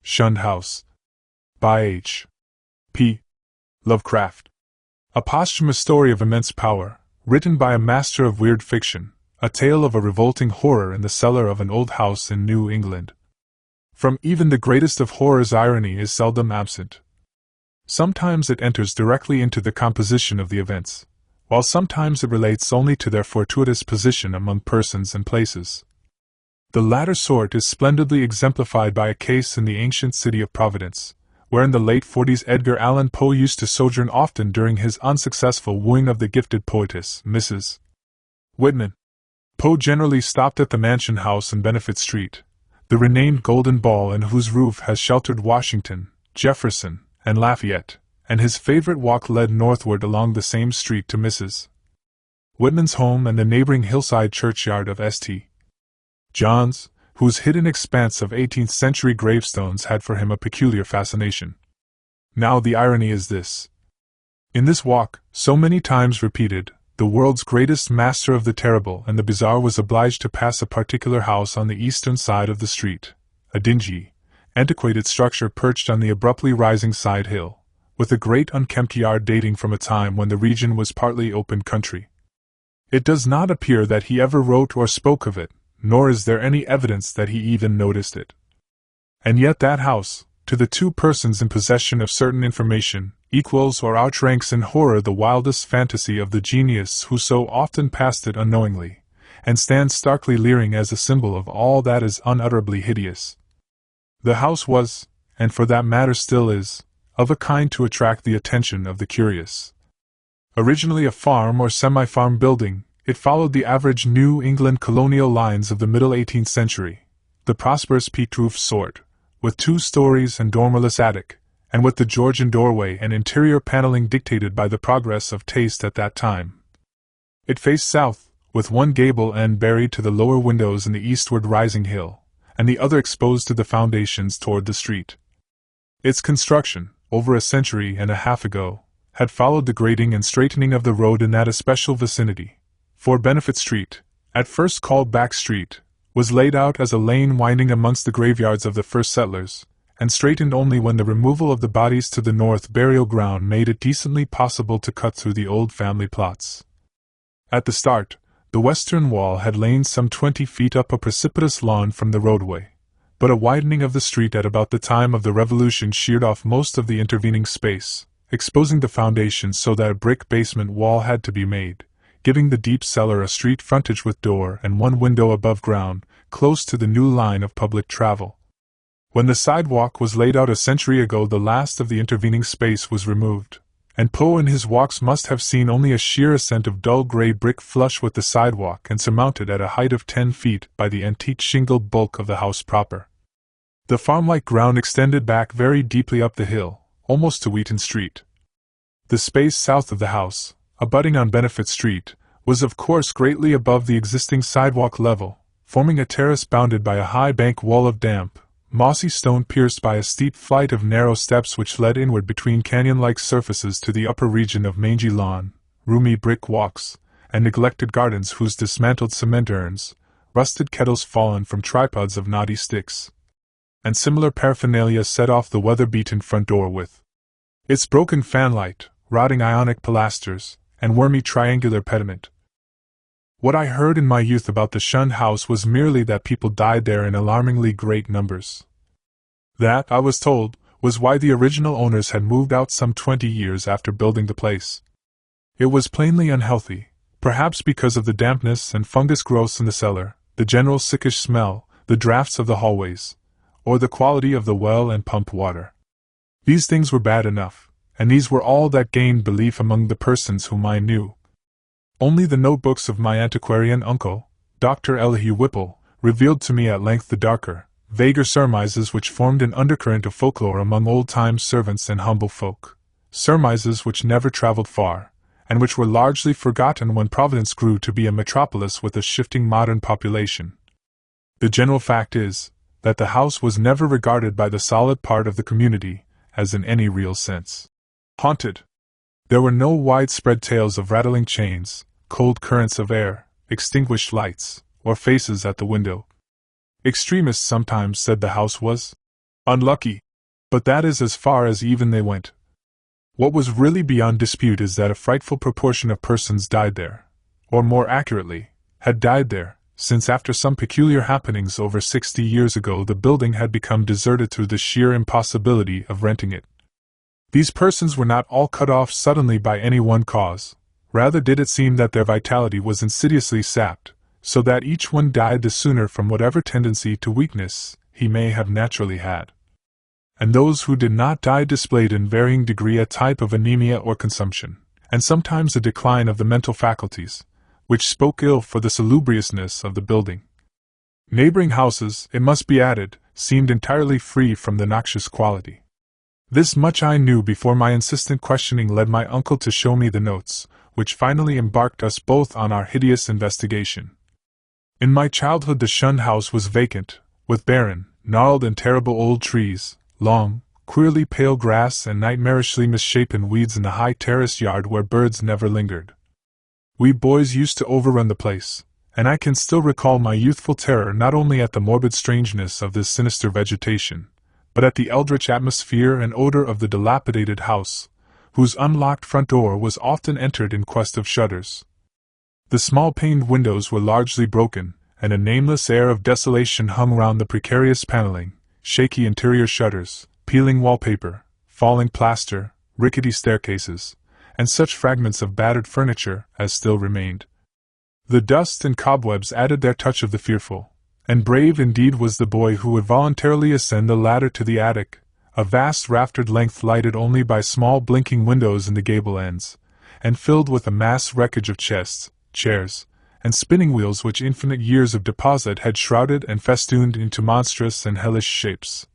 Shunned House. By H. P. Lovecraft. A posthumous story of immense power, written by a master of weird fiction, a tale of a revolting horror in the cellar of an old house in New England. From even the greatest of horrors, irony is seldom absent. Sometimes it enters directly into the composition of the events, while sometimes it relates only to their fortuitous position among persons and places. The latter sort is splendidly exemplified by a case in the ancient city of Providence, where in the late 40s Edgar Allan Poe used to sojourn often during his unsuccessful wooing of the gifted poetess, Mrs. Whitman. Poe generally stopped at the Mansion House in Benefit Street, the renamed Golden Ball in whose roof has sheltered Washington, Jefferson, and Lafayette, and his favorite walk led northward along the same street to Mrs. Whitman's home and the neighboring hillside churchyard of St. John's, whose hidden expanse of 18th-century gravestones had for him a peculiar fascination. Now the irony is this. In this walk, so many times repeated, the world's greatest master of the terrible and the bizarre was obliged to pass a particular house on the eastern side of the street, a dingy, antiquated structure perched on the abruptly rising side hill, with a great unkempt yard dating from a time when the region was partly open country. It does not appear that he ever wrote or spoke of it, nor is there any evidence that he even noticed it. And yet that house, to the two persons in possession of certain information, equals or outranks in horror the wildest fantasy of the genius who so often passed it unknowingly, and stands starkly leering as a symbol of all that is unutterably hideous. The house was, and for that matter still is, of a kind to attract the attention of the curious. Originally a farm or semi-farm building, it followed the average New England colonial lines of the middle 18th century, the prosperous peaked-roof sort, with 2 stories and dormerless attic, and with the Georgian doorway and interior paneling dictated by the progress of taste at that time. It faced south, with one gable end buried to the lower windows in the eastward rising hill, and the other exposed to the foundations toward the street. Its construction, over a century and a half ago, had followed the grading and straightening of the road in that especial vicinity. For Benefit Street, at first called Back Street, was laid out as a lane winding amongst the graveyards of the first settlers, and straightened only when the removal of the bodies to the north burial ground made it decently possible to cut through the old family plots. At the start, the western wall had lain some 20 feet up a precipitous lawn from the roadway, but a widening of the street at about the time of the Revolution sheared off most of the intervening space, exposing the foundation so that a brick basement wall had to be made, giving the deep cellar a street frontage with door and one window above ground, close to the new line of public travel. When the sidewalk was laid out a century ago, the last of the intervening space was removed, and Poe in his walks must have seen only a sheer ascent of dull gray brick flush with the sidewalk and surmounted at a height of 10 feet by the antique shingled bulk of the house proper. The farm-like ground extended back very deeply up the hill, almost to Wheaton Street. The space south of the house, abutting on Benefit Street, was of course greatly above the existing sidewalk level, forming a terrace bounded by a high bank wall of damp, mossy stone pierced by a steep flight of narrow steps which led inward between canyon-like surfaces to the upper region of mangy lawn, roomy brick walks, and neglected gardens whose dismantled cement urns, rusted kettles fallen from tripods of knotty sticks, and similar paraphernalia set off the weather-beaten front door with its broken fanlight, rotting ionic pilasters, and wormy triangular pediment. What I heard in my youth about the Shunned House was merely that people died there in alarmingly great numbers. That, I was told, was why the original owners had moved out some 20 years after building the place. It was plainly unhealthy, perhaps because of the dampness and fungus growths in the cellar, the general sickish smell, the draughts of the hallways, or the quality of the well and pump water. These things were bad enough, and these were all that gained belief among the persons whom I knew. Only the notebooks of my antiquarian uncle, Dr. Elihu Whipple, revealed to me at length the darker, vaguer surmises which formed an undercurrent of folklore among old-time servants and humble folk, surmises which never traveled far, and which were largely forgotten when Providence grew to be a metropolis with a shifting modern population. The general fact is, that the house was never regarded by the solid part of the community as in any real sense haunted. There were no widespread tales of rattling chains, cold currents of air, extinguished lights, or faces at the window. Extremists sometimes said the house was Unlucky. But that is as far as even they went. What was really beyond dispute is that a frightful proportion of persons died there, or more accurately, had died there, since after some peculiar happenings over 60 years ago the building had become deserted through the sheer impossibility of renting it. These persons were not all cut off suddenly by any one cause, rather did it seem that their vitality was insidiously sapped, so that each one died the sooner from whatever tendency to weakness he may have naturally had. And those who did not die displayed in varying degree a type of anemia or consumption, and sometimes a decline of the mental faculties, which spoke ill for the salubriousness of the building. Neighboring houses, it must be added, seemed entirely free from the noxious quality. This much I knew before my insistent questioning led my uncle to show me the notes, which finally embarked us both on our hideous investigation. In my childhood the Shunned House was vacant, with barren, gnarled and terrible old trees, long, queerly pale grass and nightmarishly misshapen weeds in the high terraced yard where birds never lingered. We boys used to overrun the place, and I can still recall my youthful terror not only at the morbid strangeness of this sinister vegetation, but at the eldritch atmosphere and odor of the dilapidated house, whose unlocked front door was often entered in quest of shutters. The small paned windows were largely broken, and a nameless air of desolation hung round the precarious paneling, shaky interior shutters, peeling wallpaper, falling plaster, rickety staircases, and such fragments of battered furniture as still remained. The dust and cobwebs added their touch of the fearful, and brave indeed was the boy who would voluntarily ascend the ladder to the attic, a vast raftered length lighted only by small blinking windows in the gable ends, and filled with a mass wreckage of chests, chairs, and spinning wheels which infinite years of deposit had shrouded and festooned into monstrous and hellish shapes.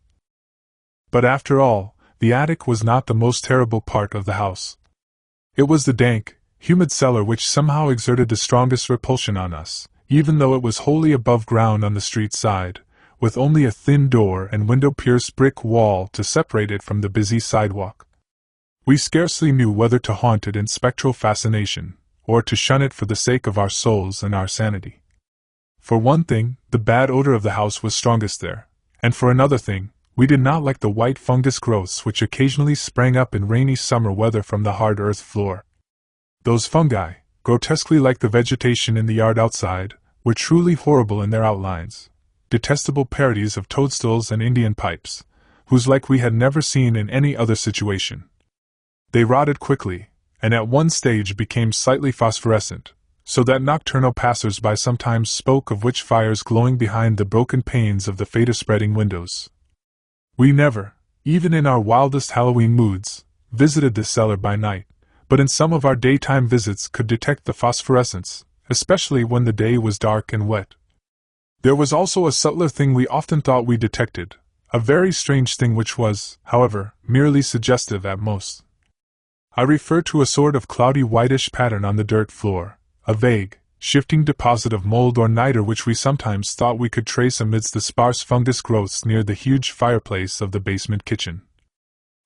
But after all, the attic was not the most terrible part of the house. It was the dank, humid cellar which somehow exerted the strongest repulsion on us, even though it was wholly above ground on the street side, with only a thin door and window-pierced brick wall to separate it from the busy sidewalk. We scarcely knew whether to haunt it in spectral fascination, or to shun it for the sake of our souls and our sanity. For one thing, the bad odor of the house was strongest there, and for another thing, we did not like the white fungus growths which occasionally sprang up in rainy summer weather from the hard earth floor. Those fungi, grotesquely like the vegetation in the yard outside, were truly horrible in their outlines, detestable parodies of toadstools and Indian pipes, whose like we had never seen in any other situation. They rotted quickly, and at one stage became slightly phosphorescent, so that nocturnal passers-by sometimes spoke of witch fires glowing behind the broken panes of the fader-spreading windows. We never, even in our wildest Halloween moods, visited the cellar by night, but in some of our daytime visits could detect the phosphorescence, especially when the day was dark and wet. There was also a subtler thing we often thought we detected, a very strange thing which was, however, merely suggestive at most. I refer to a sort of cloudy whitish pattern on the dirt floor, a vague, shifting deposit of mold or niter which we sometimes thought we could trace amidst the sparse fungus growths near the huge fireplace of the basement kitchen.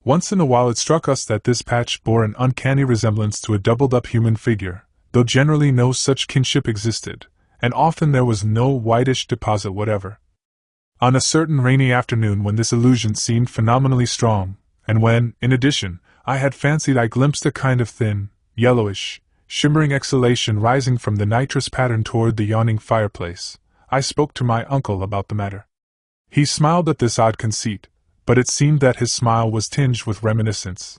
Once in a while it struck us that this patch bore an uncanny resemblance to a doubled-up human figure, though generally no such kinship existed, and often there was no whitish deposit whatever. On a certain rainy afternoon when this illusion seemed phenomenally strong, and when, in addition, I had fancied I glimpsed a kind of thin, yellowish, shimmering exhalation rising from the nitrous pattern toward the yawning fireplace, I spoke to my uncle about the matter. He smiled at this odd conceit, but it seemed that his smile was tinged with reminiscence.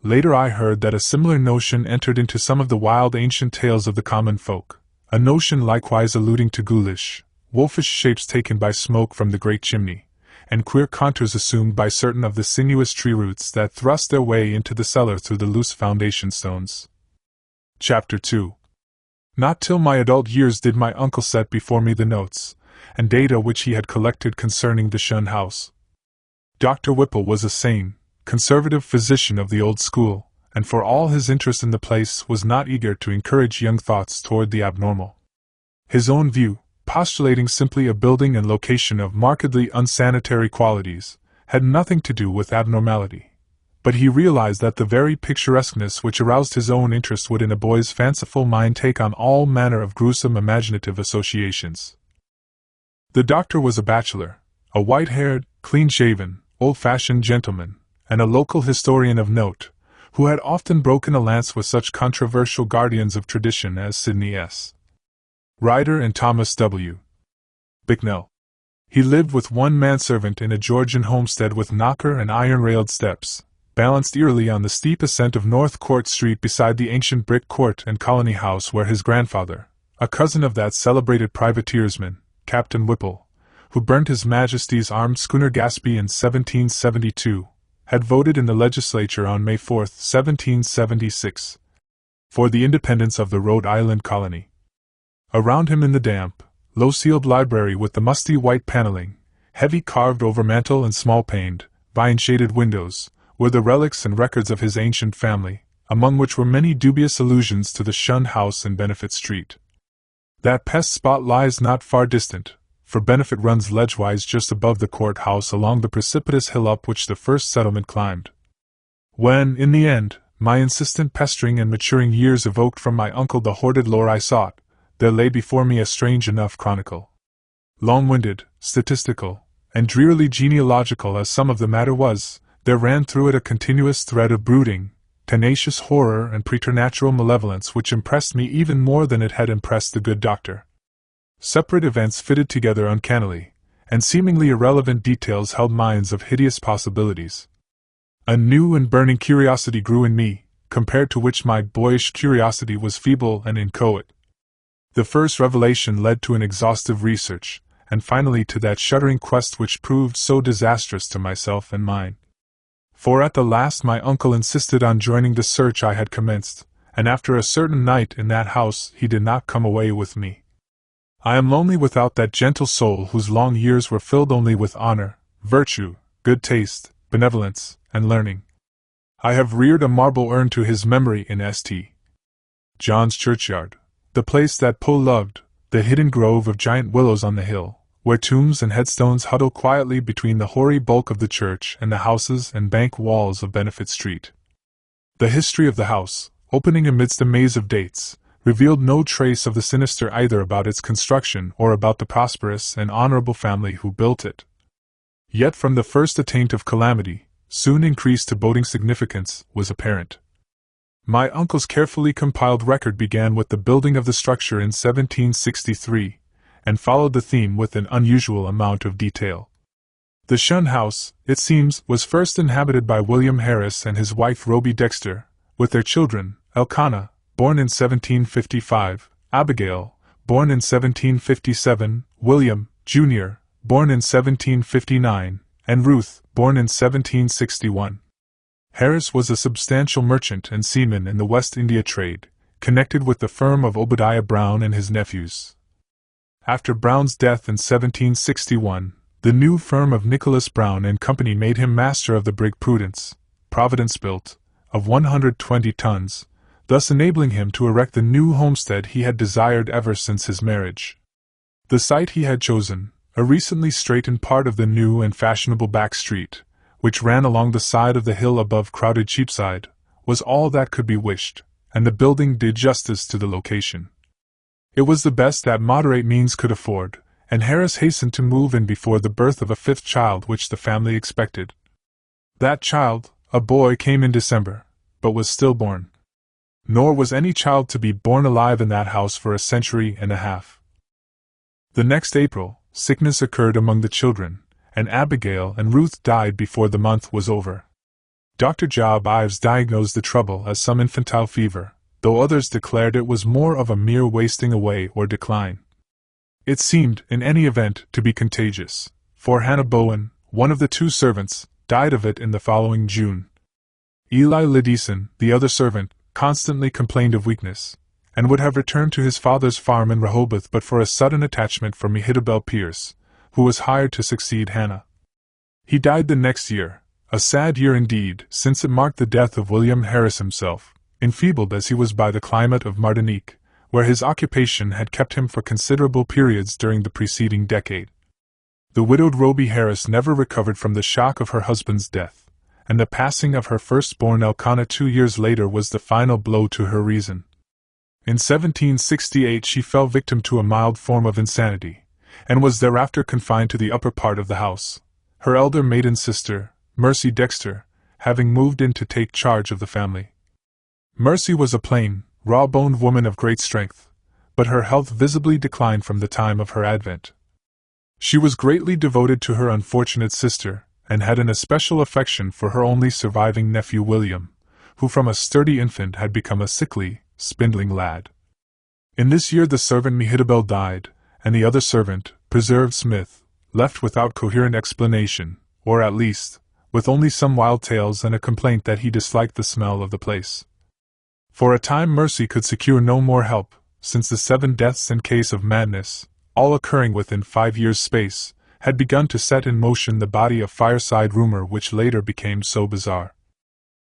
Later I heard that a similar notion entered into some of the wild ancient tales of the common folk, a notion likewise alluding to ghoulish, wolfish shapes taken by smoke from the great chimney, and queer contours assumed by certain of the sinuous tree roots that thrust their way into the cellar through the loose foundation stones. Chapter 2. Not till my adult years did my uncle set before me the notes and data which he had collected concerning the Shunned House. Dr. Whipple was a sane, conservative physician of the old school, and for all his interest in the place was not eager to encourage young thoughts toward the abnormal. His own view, postulating simply a building and location of markedly unsanitary qualities, had nothing to do with abnormality. But he realized that the very picturesqueness which aroused his own interest would in a boy's fanciful mind take on all manner of gruesome imaginative associations. The doctor was a bachelor, a white-haired, clean-shaven, old-fashioned gentleman, and a local historian of note, who had often broken a lance with such controversial guardians of tradition as Sidney S. Ryder and Thomas W. Bicknell. He lived with one manservant in a Georgian homestead with knocker and iron-railed steps, balanced eerily on the steep ascent of North Court Street beside the ancient brick court and colony house where his grandfather, a cousin of that celebrated privateersman, Captain Whipple, who burnt His Majesty's armed schooner Gaspee in 1772, had voted in the legislature on May 4, 1776, for the independence of the Rhode Island colony. Around him in the damp, low-ceiled library with the musty white paneling, heavy carved over mantel and small-paned, vine-shaded windows, were the relics and records of his ancient family, among which were many dubious allusions to the Shunned House in Benefit Street. That pest spot lies not far distant, for Benefit runs ledgewise just above the courthouse along the precipitous hill up which the first settlement climbed. When, in the end, my insistent pestering and maturing years evoked from my uncle the hoarded lore I sought, there lay before me a strange enough chronicle. Long-winded, statistical, and drearily genealogical as some of the matter was, there ran through it a continuous thread of brooding, tenacious horror and preternatural malevolence which impressed me even more than it had impressed the good doctor. Separate events fitted together uncannily, and seemingly irrelevant details held minds of hideous possibilities. A new and burning curiosity grew in me, compared to which my boyish curiosity was feeble and inchoate. The first revelation led to an exhaustive research, and finally to that shuddering quest which proved so disastrous to myself and mine. For at the last my uncle insisted on joining the search I had commenced, and after a certain night in that house he did not come away with me. I am lonely without that gentle soul whose long years were filled only with honor, virtue, good taste, benevolence, and learning. I have reared a marble urn to his memory in St. John's churchyard, the place that Poe loved, the hidden grove of giant willows on the hill, where tombs and headstones huddle quietly between the hoary bulk of the church and the houses and bank walls of Benefit Street. The history of the house, opening amidst a maze of dates, revealed no trace of the sinister either about its construction or about the prosperous and honorable family who built it. Yet from the first a taint of calamity, soon increased to boding significance, was apparent. My uncle's carefully compiled record began with the building of the structure in 1763, and followed the theme with an unusual amount of detail. The Shunned House, it seems, was first inhabited by William Harris and his wife Rhoby Dexter, with their children, Elkanah, born in 1755, Abigail, born in 1757, William, Jr., born in 1759, and Ruth, born in 1761. Harris was a substantial merchant and seaman in the West India trade, connected with the firm of Obadiah Brown and his nephews. After Brown's death in 1761, the new firm of Nicholas Brown and Company made him master of the brig Prudence, Providence-built, of 120 tons, thus enabling him to erect the new homestead he had desired ever since his marriage. The site he had chosen, a recently straightened part of the new and fashionable back street, which ran along the side of the hill above crowded Cheapside, was all that could be wished, and the building did justice to the location. It was the best that moderate means could afford, and Harris hastened to move in before the birth of a fifth child which the family expected. That child, a boy, came in December, but was stillborn. Nor was any child to be born alive in that house for a century and a half. The next April, sickness occurred among the children, and Abigail and Ruth died before the month was over. Dr. Job Ives diagnosed the trouble as some infantile fever, though others declared it was more of a mere wasting away or decline. It seemed, in any event, to be contagious, for Hannah Bowen, one of the two servants, died of it in the following June. Eli Lidison, the other servant, constantly complained of weakness, and would have returned to his father's farm in Rehoboth but for a sudden attachment from Mehitabel Pierce, who was hired to succeed Hannah. He died the next year, a sad year indeed, since it marked the death of William Harris himself, enfeebled as he was by the climate of Martinique, where his occupation had kept him for considerable periods during the preceding decade. The widowed Rhoby Harris never recovered from the shock of her husband's death, and the passing of her firstborn Elkanah 2 years later was the final blow to her reason. In 1768 she fell victim to a mild form of insanity, and was thereafter confined to the upper part of the house, her elder maiden sister, Mercy Dexter, having moved in to take charge of the family. Mercy was a plain, raw-boned woman of great strength, but her health visibly declined from the time of her advent. She was greatly devoted to her unfortunate sister, and had an especial affection for her only surviving nephew William, who from a sturdy infant had become a sickly, spindling lad. In this year the servant Mehitabel died, and the other servant, Preserved Smith, left without coherent explanation, or at least, with only some wild tales and a complaint that he disliked the smell of the place. For a time Mercy could secure no more help, since the 7 deaths in case of madness, all occurring within 5 years' space, had begun to set in motion the body of fireside rumor which later became so bizarre.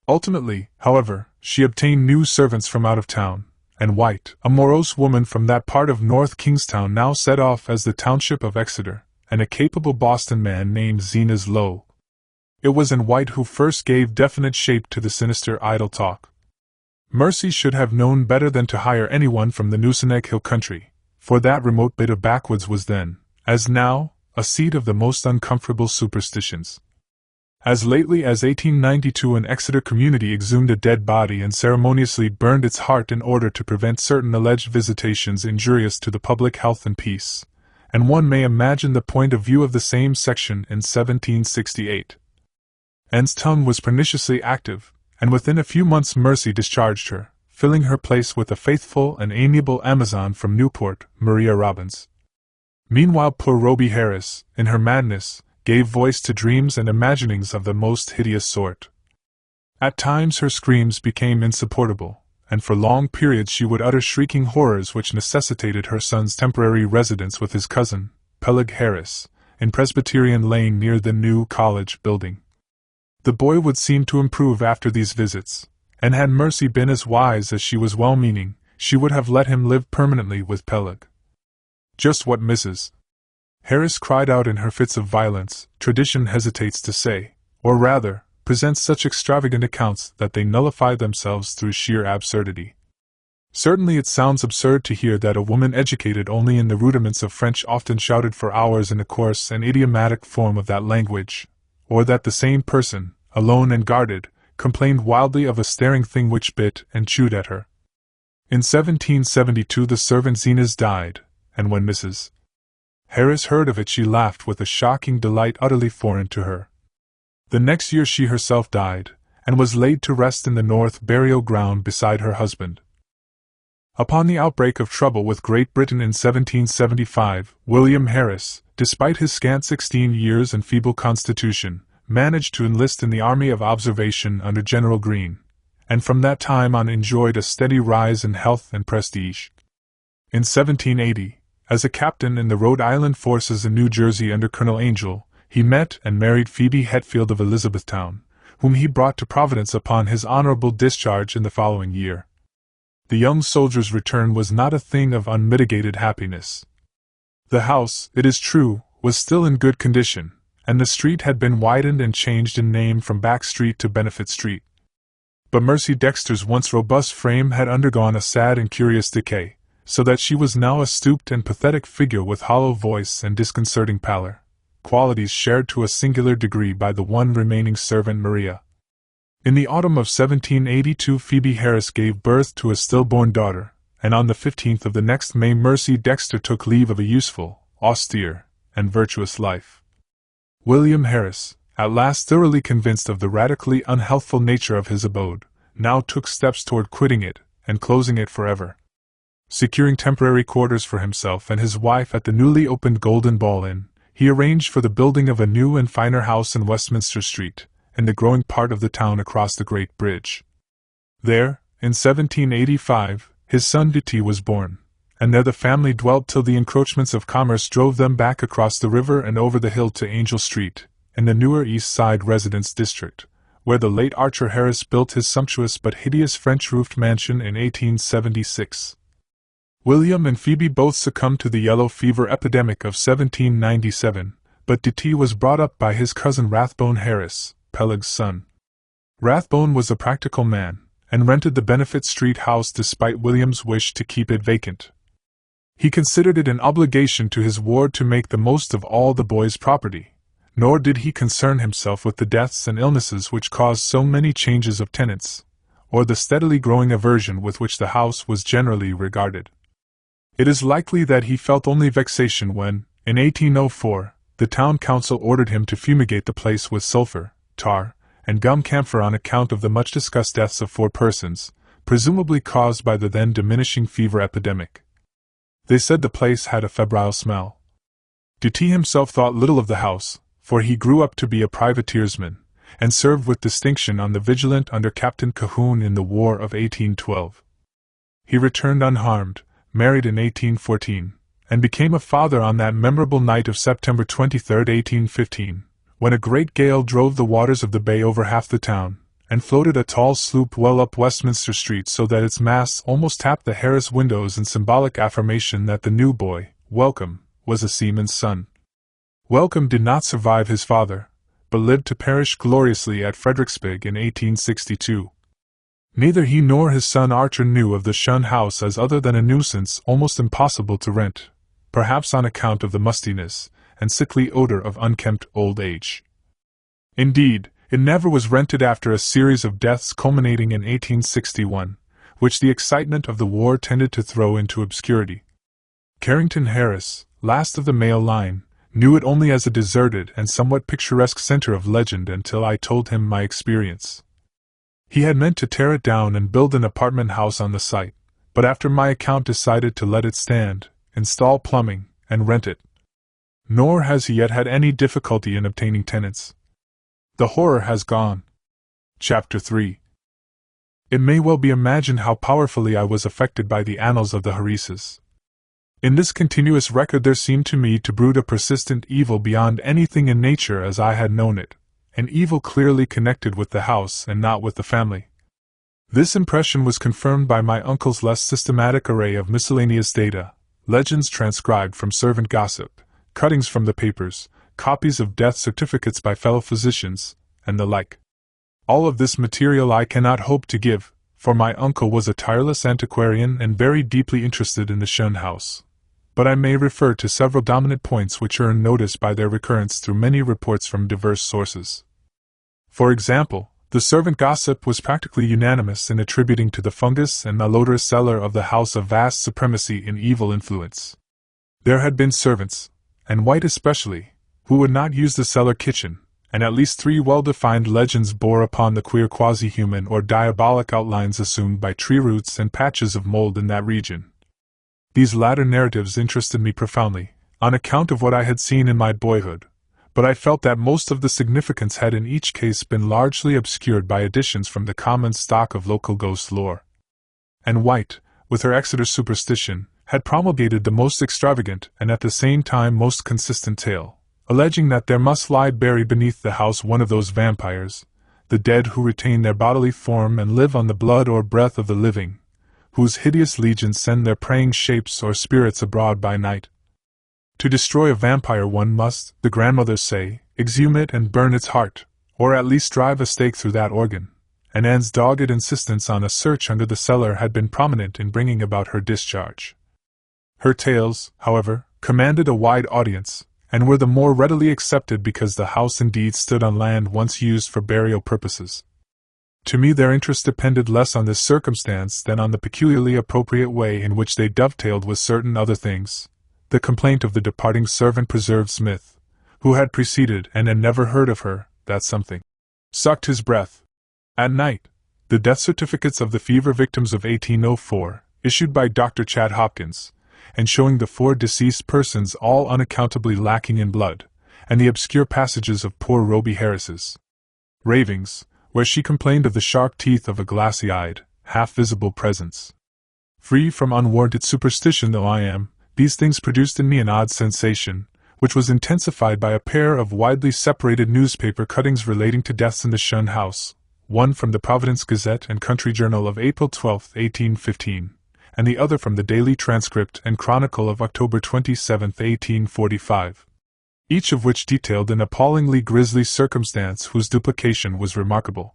Ultimately, however, she obtained new servants from out of town, and White, a morose woman from that part of North Kingstown, now set off as the township of Exeter, and a capable Boston man named Zenas Lowe. It was in White who first gave definite shape to the sinister idle talk. Mercy should have known better than to hire anyone from the Nooseneck Hill country, for that remote bit of backwoods was then, as now, a seat of the most uncomfortable superstitions. As lately as 1892 an Exeter community exhumed a dead body and ceremoniously burned its heart in order to prevent certain alleged visitations injurious to the public health and peace, and one may imagine the point of view of the same section in 1768. Anne's tongue was perniciously active, and within a few months Mercy discharged her, filling her place with a faithful and amiable Amazon from Newport, Maria Robbins. Meanwhile poor Rhoby Harris, in her madness, gave voice to dreams and imaginings of the most hideous sort. At times her screams became insupportable, and for long periods she would utter shrieking horrors which necessitated her son's temporary residence with his cousin, Peleg Harris, in Presbyterian Lane near the new college building. The boy would seem to improve after these visits, and had Mercy been as wise as she was well-meaning, she would have let him live permanently with Peleg. Just what Mrs. Harris cried out in her fits of violence, tradition hesitates to say, or rather, presents such extravagant accounts that they nullify themselves through sheer absurdity. Certainly it sounds absurd to hear that a woman educated only in the rudiments of French often shouted for hours in a coarse and idiomatic form of that language, or that the same person, alone and guarded, complained wildly of a staring thing which bit and chewed at her. In 1772 the servant Zenas died, and when Mrs. Harris heard of it she laughed with a shocking delight utterly foreign to her. The next year she herself died, and was laid to rest in the North burial ground beside her husband. Upon the outbreak of trouble with Great Britain in 1775, William Harris, despite his scant 16 years and feeble constitution, managed to enlist in the Army of Observation under General Greene, and from that time on enjoyed a steady rise in health and prestige. In 1780, as a captain in the Rhode Island forces in New Jersey under Colonel Angell, he met and married Phoebe Hetfield of Elizabethtown, whom he brought to Providence upon his honorable discharge in the following year. The young soldier's return was not a thing of unmitigated happiness. The house, it is true, was still in good condition, and the street had been widened and changed in name from Back Street to Benefit Street. But Mercy Dexter's once robust frame had undergone a sad and curious decay, so that she was now a stooped and pathetic figure with hollow voice and disconcerting pallor, qualities shared to a singular degree by the one remaining servant Maria. In the autumn of 1782 Phoebe Harris gave birth to a stillborn daughter, and on the 15th of the next May Mercy Dexter took leave of a useful, austere, and virtuous life. William Harris, at last thoroughly convinced of the radically unhealthful nature of his abode, now took steps toward quitting it and closing it forever. Securing temporary quarters for himself and his wife at the newly opened Golden Ball Inn, he arranged for the building of a new and finer house in Westminster Street, in the growing part of the town across the Great Bridge. There, in 1785, his son Ditty was born, and there the family dwelt till the encroachments of commerce drove them back across the river and over the hill to Angel Street, in the newer East Side residence district, where the late Archer Harris built his sumptuous but hideous French-roofed mansion in 1876. William and Phoebe both succumbed to the yellow fever epidemic of 1797, but Ditty was brought up by his cousin Rathbone Harris, Peleg's son. Rathbone was a practical man, and rented the Benefit Street house despite William's wish to keep it vacant. He considered it an obligation to his ward to make the most of all the boy's property, nor did he concern himself with the deaths and illnesses which caused so many changes of tenants, or the steadily growing aversion with which the house was generally regarded. It is likely that he felt only vexation when, in 1804, the town council ordered him to fumigate the place with sulfur, tar, and gum camphor on account of the much-discussed deaths of 4 persons, presumably caused by the then diminishing fever epidemic. They said the place had a febrile smell. Dutee himself thought little of the house, for he grew up to be a privateersman, and served with distinction on the Vigilant under Captain Cahoon in the War of 1812. He returned unharmed, married in 1814, and became a father on that memorable night of September 23, 1815, when a great gale drove the waters of the bay over half the town, and floated a tall sloop well up Westminster Street so that its masts almost tapped the Harris windows in symbolic affirmation that the new boy, Welcome, was a seaman's son. Welcome did not survive his father, but lived to perish gloriously at Fredericksburg in 1862. Neither he nor his son Archer knew of the Shunned House as other than a nuisance almost impossible to rent, perhaps on account of the mustiness and sickly odor of unkempt old age. Indeed, it never was rented after a series of deaths culminating in 1861, which the excitement of the war tended to throw into obscurity. Carrington Harris, last of the male line, knew it only as a deserted and somewhat picturesque center of legend until I told him my experience. He had meant to tear it down and build an apartment house on the site, but after my account decided to let it stand, install plumbing, and rent it. Nor has he yet had any difficulty in obtaining tenants. The horror has gone. Chapter 3. It may well be imagined how powerfully I was affected by the annals of the Harrises. In this continuous record there seemed to me to brood a persistent evil beyond anything in nature as I had known it, an evil clearly connected with the house and not with the family. This impression was confirmed by my uncle's less systematic array of miscellaneous data, legends transcribed from servant gossip, cuttings from the papers, copies of death certificates by fellow physicians, and the like. All of this material I cannot hope to give, for my uncle was a tireless antiquarian and very deeply interested in the Shunned House. But I may refer to several dominant points which earn notice by their recurrence through many reports from diverse sources. For example, the servant gossip was practically unanimous in attributing to the fungus and malodorous cellar of the house a vast supremacy in evil influence. There had been servants, and white especially, who would not use the cellar kitchen, and at least 3 well-defined legends bore upon the queer quasi-human or diabolic outlines assumed by tree roots and patches of mold in that region. These latter narratives interested me profoundly, on account of what I had seen in my boyhood, but I felt that most of the significance had in each case been largely obscured by additions from the common stock of local ghost lore. And White, with her Exeter superstition, had promulgated the most extravagant and at the same time most consistent tale, alleging that there must lie buried beneath the house one of those vampires, the dead who retain their bodily form and live on the blood or breath of the living, whose hideous legions send their preying shapes or spirits abroad by night. To destroy a vampire one must, the grandmothers say, exhume it and burn its heart, or at least drive a stake through that organ, and Anne's dogged insistence on a search under the cellar had been prominent in bringing about her discharge. Her tales, however, commanded a wide audience, and were the more readily accepted because the house indeed stood on land once used for burial purposes. To me their interest depended less on this circumstance than on the peculiarly appropriate way in which they dovetailed with certain other things. The complaint of the departing servant preserved Smith, who had preceded and had never heard of her, that something sucked his breath. At night, the death certificates of the fever victims of 1804, issued by Dr. Chad Hopkins, and showing the 4 deceased persons all unaccountably lacking in blood, and the obscure passages of poor Roby Harris's ravings, where she complained of the sharp teeth of a glassy-eyed, half-visible presence. Free from unwarranted superstition though I am, these things produced in me an odd sensation, which was intensified by a pair of widely separated newspaper cuttings relating to deaths in the Shunned House, one from the Providence Gazette and Country Journal of April 12, 1815, and the other from the Daily Transcript and Chronicle of October 27, 1845. Each of which detailed an appallingly grisly circumstance whose duplication was remarkable.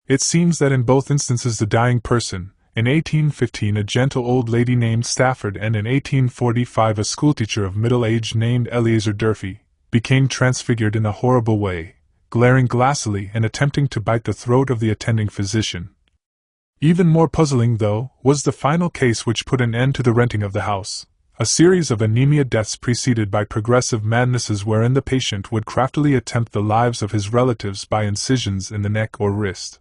It seems that in both instances the dying person, in 1815 a gentle old lady named Stafford and in 1845 a schoolteacher of middle age named Eleazar Durfee, became transfigured in a horrible way, glaring glassily and attempting to bite the throat of the attending physician. Even more puzzling, though, was the final case which put an end to the renting of the house, a series of anemia deaths preceded by progressive madnesses wherein the patient would craftily attempt the lives of his relatives by incisions in the neck or wrist.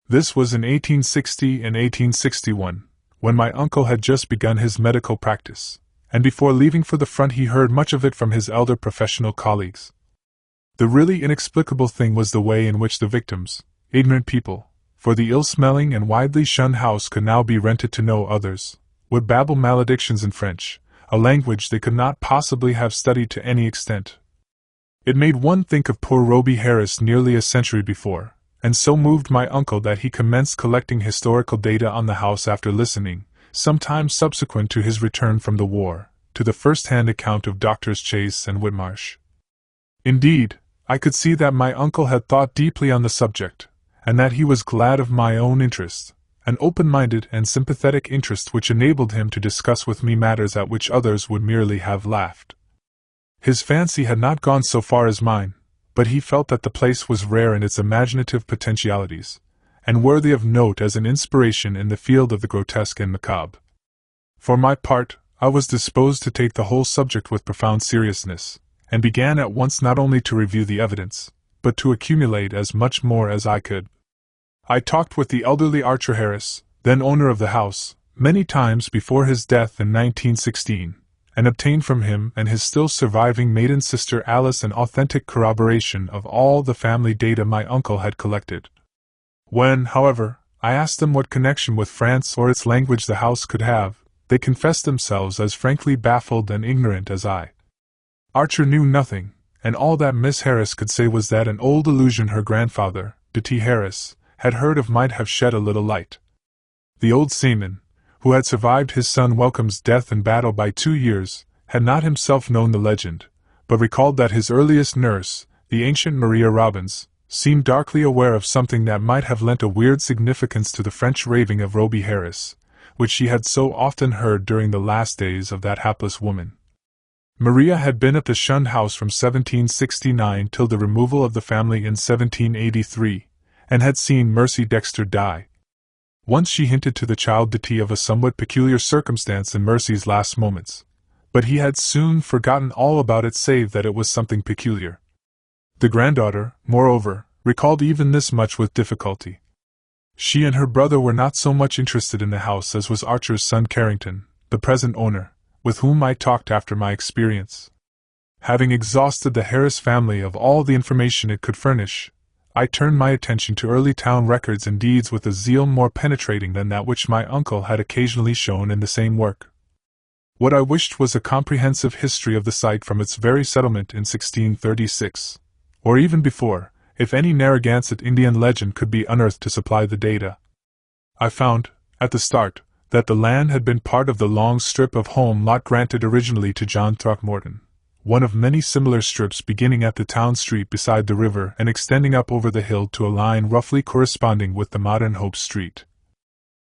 This was in 1860 and 1861, when my uncle had just begun his medical practice, and before leaving for the front he heard much of it from his elder professional colleagues. The really inexplicable thing was the way in which the victims, ignorant people, for the ill-smelling and widely shunned house could now be rented to no others, would babble maledictions in French, a language they could not possibly have studied to any extent. It made one think of poor Roby Harris nearly a century before, and so moved my uncle that he commenced collecting historical data on the house after listening, some time subsequent to his return from the war, to the first-hand account of Doctors Chase and Whitmarsh. Indeed, I could see that my uncle had thought deeply on the subject, and that he was glad of my own interest, an open-minded and sympathetic interest which enabled him to discuss with me matters at which others would merely have laughed. His fancy had not gone so far as mine, but he felt that the place was rare in its imaginative potentialities, and worthy of note as an inspiration in the field of the grotesque and macabre. For my part, I was disposed to take the whole subject with profound seriousness, and began at once not only to review the evidence, but to accumulate as much more as I could. I talked with the elderly Archer Harris, then owner of the house, many times before his death in 1916, and obtained from him and his still surviving maiden sister Alice an authentic corroboration of all the family data my uncle had collected. When, however, I asked them what connection with France or its language the house could have, they confessed themselves as frankly baffled and ignorant as I. Archer knew nothing, and all that Miss Harris could say was that an old illusion her grandfather, D.T. Harris, had heard of might have shed a little light. The old seaman, who had survived his son Welcome's death in battle by 2 years, had not himself known the legend, but recalled that his earliest nurse, the ancient Maria Robbins, seemed darkly aware of something that might have lent a weird significance to the French raving of Roby Harris, which she had so often heard during the last days of that hapless woman. Maria had been at the Shunned House from 1769 till the removal of the family in 1783, and had seen Mercy Dexter die. Once she hinted to the child Ditty of a somewhat peculiar circumstance in Mercy's last moments, but he had soon forgotten all about it save that it was something peculiar. The granddaughter, moreover, recalled even this much with difficulty. She and her brother were not so much interested in the house as was Archer's son Carrington, the present owner, with whom I talked after my experience. Having exhausted the Harris family of all the information it could furnish, I turned my attention to early town records and deeds with a zeal more penetrating than that which my uncle had occasionally shown in the same work. What I wished was a comprehensive history of the site from its very settlement in 1636, or even before, if any Narragansett Indian legend could be unearthed to supply the data. I found, at the start, that the land had been part of the long strip of home lot granted originally to John Throckmorton, one of many similar strips beginning at the town street beside the river and extending up over the hill to a line roughly corresponding with the modern Hope Street.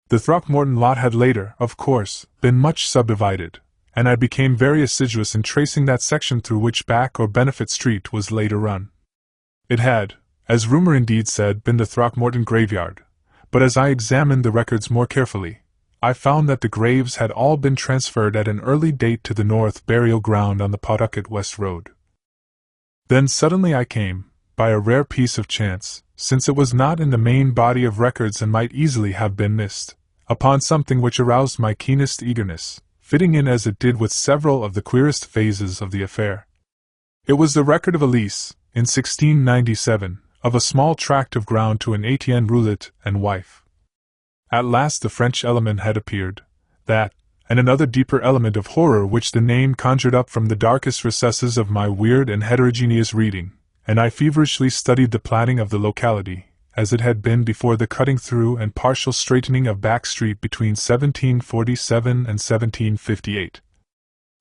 The Throckmorton lot had later, of course, been much subdivided, and I became very assiduous in tracing that section through which Back or Benefit Street was later run. It had, as rumor indeed said, been the Throckmorton graveyard, but as I examined the records more carefully, I found that the graves had all been transferred at an early date to the north burial ground on the Pawtucket West Road. Then suddenly I came, by a rare piece of chance, since it was not in the main body of records and might easily have been missed, upon something which aroused my keenest eagerness, fitting in as it did with several of the queerest phases of the affair. It was the record of a lease, in 1697, of a small tract of ground to an Etienne Roulet and wife. At last the French element had appeared, that, and another deeper element of horror which the name conjured up from the darkest recesses of my weird and heterogeneous reading, and I feverishly studied the planning of the locality, as it had been before the cutting through and partial straightening of Back Street between 1747 and 1758.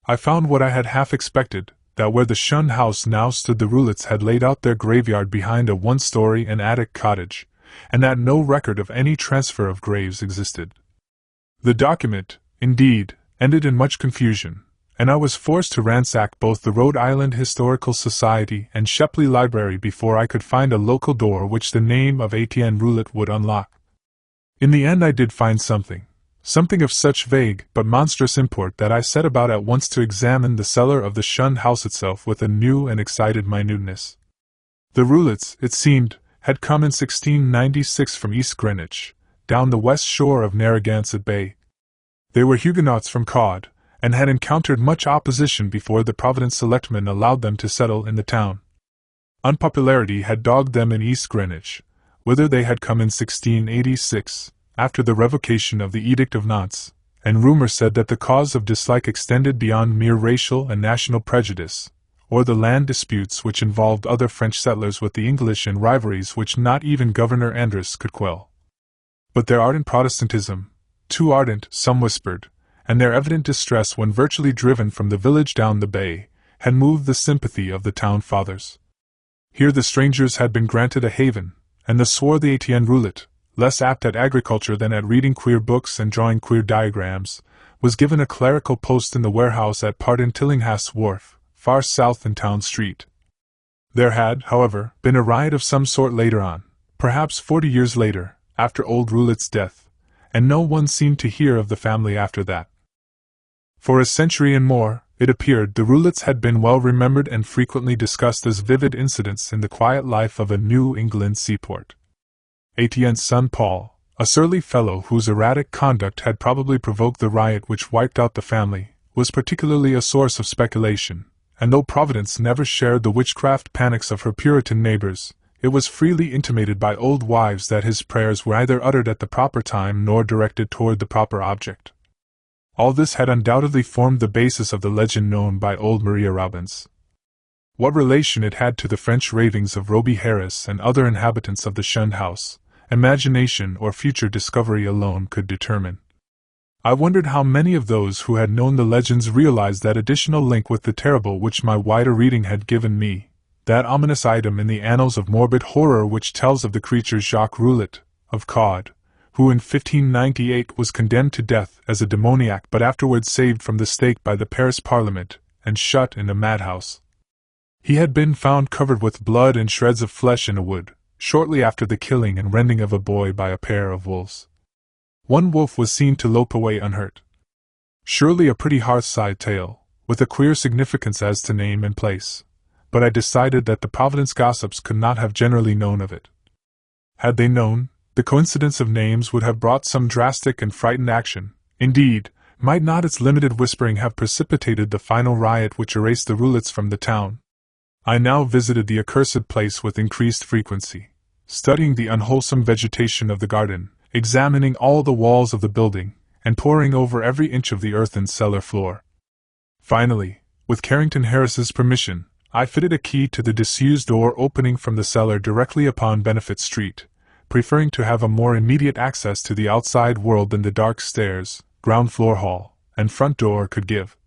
I found what I had half expected, that where the Shunned House now stood the Roulets had laid out their graveyard behind a one-story and attic cottage, and that no record of any transfer of graves existed. The document, indeed, ended in much confusion, and I was forced to ransack both the Rhode Island Historical Society and Shepley Library before I could find a local door which the name of Etienne Roulet would unlock. In the end I did find something of such vague but monstrous import that I set about at once to examine the cellar of the Shunned House itself with a new and excited minuteness. The Roulets, it seemed, had come in 1696 from East Greenwich, down the west shore of Narragansett Bay. They were Huguenots from Cod, and had encountered much opposition before the Providence selectmen allowed them to settle in the town. Unpopularity had dogged them in East Greenwich, whither they had come in 1686, after the revocation of the Edict of Nantes, and rumor said that the cause of dislike extended beyond mere racial and national prejudice, or the land disputes which involved other French settlers with the English and rivalries which not even Governor Andros could quell. But their ardent Protestantism, too ardent, some whispered, and their evident distress when virtually driven from the village down the bay, had moved the sympathy of the town fathers. Here the strangers had been granted a haven, and the swarthy Etienne Roulet, less apt at agriculture than at reading queer books and drawing queer diagrams, was given a clerical post in the warehouse at Pardon Tillinghast's Wharf, far south in Town Street. There had, however, been a riot of some sort later on, perhaps 40 years later, after old Roulet's death, and no one seemed to hear of the family after that. For a century and more, it appeared, the Roulets had been well remembered and frequently discussed as vivid incidents in the quiet life of a New England seaport. Etienne's son Paul, a surly fellow whose erratic conduct had probably provoked the riot which wiped out the family, was particularly a source of speculation, and though Providence never shared the witchcraft panics of her Puritan neighbors, it was freely intimated by old wives that his prayers were either uttered at the proper time nor directed toward the proper object. All this had undoubtedly formed the basis of the legend known by old Maria Robbins. What relation it had to the French ravings of Roby Harris and other inhabitants of the Shunned House, imagination or future discovery alone could determine. I wondered how many of those who had known the legends realized that additional link with the terrible which my wider reading had given me, that ominous item in the annals of morbid horror which tells of the creature Jacques Roulet, of Cod, who in 1598 was condemned to death as a demoniac but afterwards saved from the stake by the Paris Parliament, and shut in a madhouse. He had been found covered with blood and shreds of flesh in a wood, shortly after the killing and rending of a boy by a pair of wolves. One wolf was seen to lope away unhurt. Surely a pretty hearthside tale, with a queer significance as to name and place, but I decided that the Providence gossips could not have generally known of it. Had they known, the coincidence of names would have brought some drastic and frightened action. Indeed, might not its limited whispering have precipitated the final riot which erased the Roulets from the town? I now visited the accursed place with increased frequency, studying the unwholesome vegetation of the garden, examining all the walls of the building, and poring over every inch of the earthen cellar floor. Finally, with Carrington Harris's permission, I fitted a key to the disused door opening from the cellar directly upon Benefit Street, preferring to have a more immediate access to the outside world than the dark stairs, ground-floor hall, and front door could give.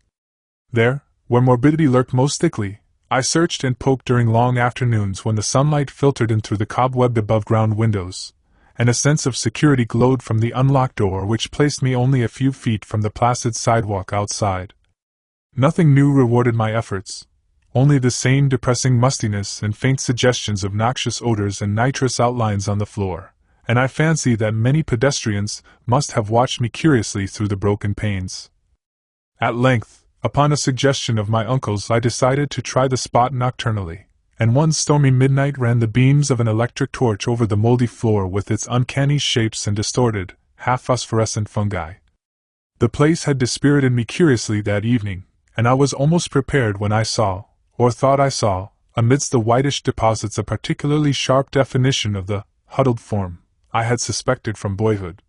There, where morbidity lurked most thickly, I searched and poked during long afternoons when the sunlight filtered in through the cobwebbed above-ground windows, and a sense of security glowed from the unlocked door which placed me only a few feet from the placid sidewalk outside. Nothing new rewarded my efforts, only the same depressing mustiness and faint suggestions of noxious odors and nitrous outlines on the floor, and I fancy that many pedestrians must have watched me curiously through the broken panes. At length, upon a suggestion of my uncle's, I decided to try the spot nocturnally, and one stormy midnight ran the beams of an electric torch over the moldy floor with its uncanny shapes and distorted, half-phosphorescent fungi. The place had dispirited me curiously that evening, and I was almost prepared when I saw, or thought I saw, amidst the whitish deposits a particularly sharp definition of the huddled form I had suspected from boyhood.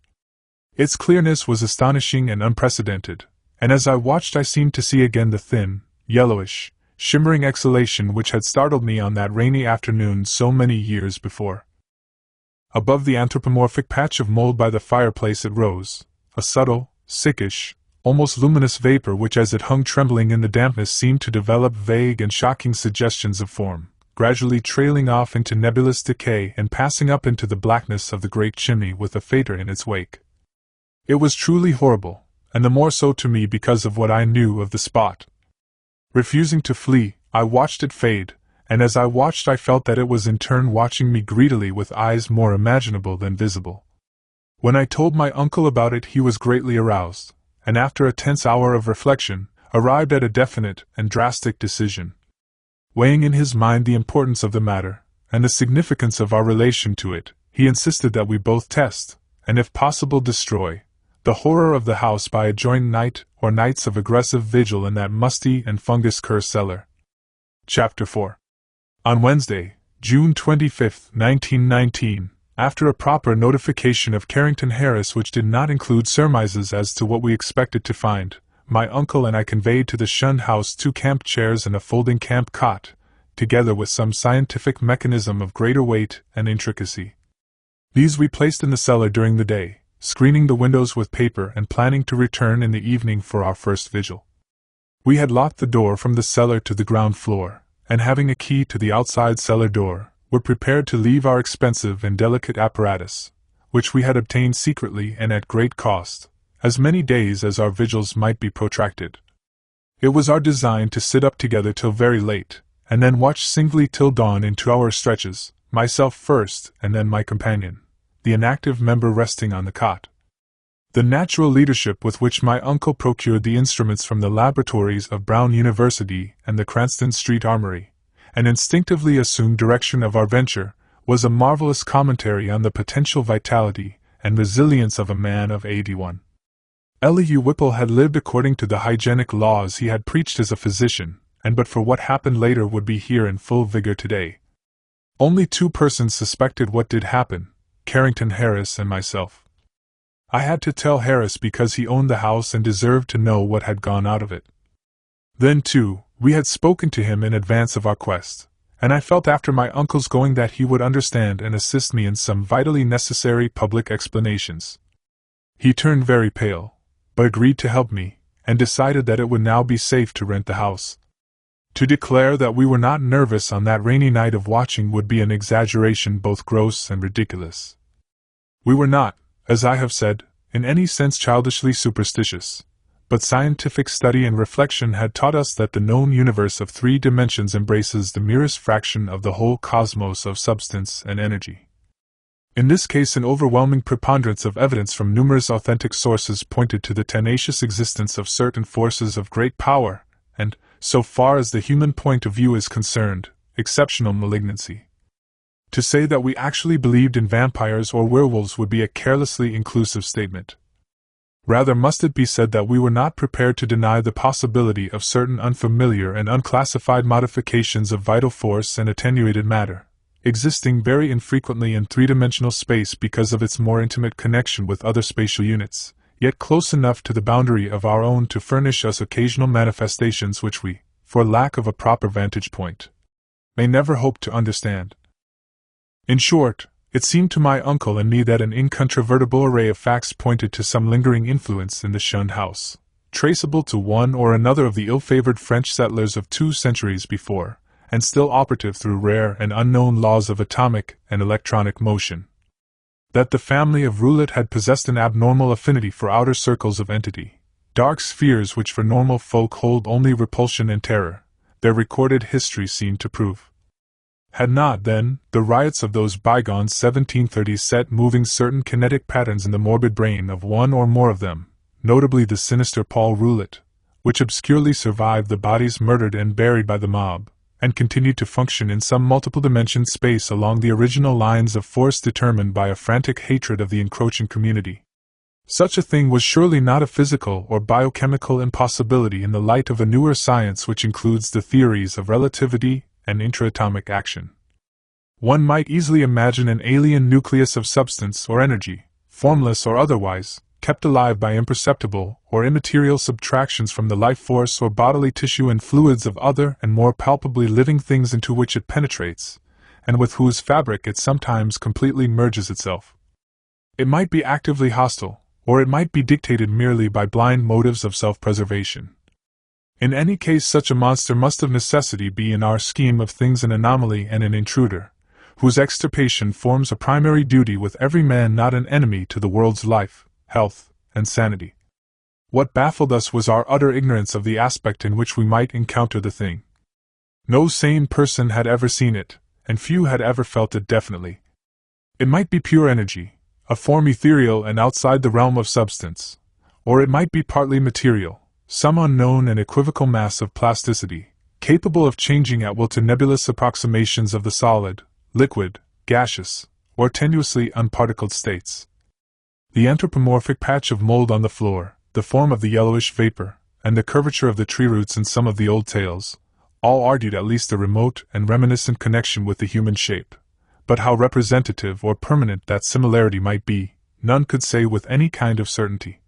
Its clearness was astonishing and unprecedented, and as I watched I seemed to see again the thin, yellowish, shimmering exhalation which had startled me on that rainy afternoon so many years before. Above the anthropomorphic patch of mold by the fireplace it rose, a subtle, sickish, almost luminous vapor which as it hung trembling in the dampness seemed to develop vague and shocking suggestions of form, gradually trailing off into nebulous decay and passing up into the blackness of the great chimney with a fater in its wake. It was truly horrible, and the more so to me because of what I knew of the spot. Refusing to flee, I watched it fade, and as I watched I felt that it was in turn watching me greedily with eyes more imaginable than visible. When I told my uncle about it he was greatly aroused, and after a tense hour of reflection, arrived at a definite and drastic decision. Weighing in his mind the importance of the matter, and the significance of our relation to it, he insisted that we both test, and if possible destroy, the horror of the house by a joint night or nights of aggressive vigil in that musty and fungus-cursed cellar. Chapter 4. On Wednesday, June 25, 1919, after a proper notification of Carrington Harris which did not include surmises as to what we expected to find, my uncle and I conveyed to the Shunned House 2 camp chairs and a folding camp cot, together with some scientific mechanism of greater weight and intricacy. These we placed in the cellar during the day, screening the windows with paper and planning to return in the evening for our first vigil. We had locked the door from the cellar to the ground floor, and having a key to the outside cellar door, were prepared to leave our expensive and delicate apparatus, which we had obtained secretly and at great cost, as many days as our vigils might be protracted. It was our design to sit up together till very late, and then watch singly till dawn in 2-hour stretches, myself first and then my companion, the inactive member resting on the cot. The natural leadership with which my uncle procured the instruments from the laboratories of Brown University and the Cranston Street Armory, and instinctively assumed direction of our venture, was a marvelous commentary on the potential vitality and resilience of a man of 81. Elihu Whipple had lived according to the hygienic laws he had preached as a physician, and but for what happened later would be here in full vigor today. Only 2 persons suspected what did happen, Carrington Harris and myself. I had to tell Harris because he owned the house and deserved to know what had gone out of it. Then, too, we had spoken to him in advance of our quest, and I felt after my uncle's going that he would understand and assist me in some vitally necessary public explanations. He turned very pale, but agreed to help me, and decided that it would now be safe to rent the house. To declare that we were not nervous on that rainy night of watching would be an exaggeration both gross and ridiculous. We were not, as I have said, in any sense childishly superstitious, but scientific study and reflection had taught us that the known universe of 3 dimensions embraces the merest fraction of the whole cosmos of substance and energy. In this case, an overwhelming preponderance of evidence from numerous authentic sources pointed to the tenacious existence of certain forces of great power, and, so far as the human point of view is concerned, exceptional malignancy. To say that we actually believed in vampires or werewolves would be a carelessly inclusive statement. Rather must it be said that we were not prepared to deny the possibility of certain unfamiliar and unclassified modifications of vital force and attenuated matter, existing very infrequently in 3-dimensional space because of its more intimate connection with other spatial units, yet close enough to the boundary of our own to furnish us occasional manifestations which we, for lack of a proper vantage point, may never hope to understand. In short, it seemed to my uncle and me that an incontrovertible array of facts pointed to some lingering influence in the Shunned House, traceable to one or another of the ill-favored French settlers of 2 centuries before, and still operative through rare and unknown laws of atomic and electronic motion. That the family of Roulet had possessed an abnormal affinity for outer circles of entity, dark spheres which for normal folk hold only repulsion and terror, their recorded history seemed to prove. Had not, then, the riots of those bygone 1730s set moving certain kinetic patterns in the morbid brain of one or more of them, notably the sinister Paul Roulet, which obscurely survived the bodies murdered and buried by the mob, and continued to function in some multiple dimension space along the original lines of force determined by a frantic hatred of the encroaching community. Such a thing was surely not a physical or biochemical impossibility in the light of a newer science which includes the theories of relativity and intraatomic action. One might easily imagine an alien nucleus of substance or energy, formless or otherwise, kept alive by imperceptible or immaterial subtractions from the life force or bodily tissue and fluids of other and more palpably living things into which it penetrates, and with whose fabric it sometimes completely merges itself. It might be actively hostile, or it might be dictated merely by blind motives of self-preservation. In any case, such a monster must of necessity be in our scheme of things an anomaly and an intruder, whose extirpation forms a primary duty with every man not an enemy to the world's life, health, and sanity. What baffled us was our utter ignorance of the aspect in which we might encounter the thing. No sane person had ever seen it, and few had ever felt it definitely. It might be pure energy, a form ethereal and outside the realm of substance, or it might be partly material, some unknown and equivocal mass of plasticity, capable of changing at will to nebulous approximations of the solid, liquid, gaseous, or tenuously unparticled states. The anthropomorphic patch of mold on the floor, the form of the yellowish vapor, and the curvature of the tree roots in some of the old tales, all argued at least a remote and reminiscent connection with the human shape. But how representative or permanent that similarity might be, none could say with any kind of certainty.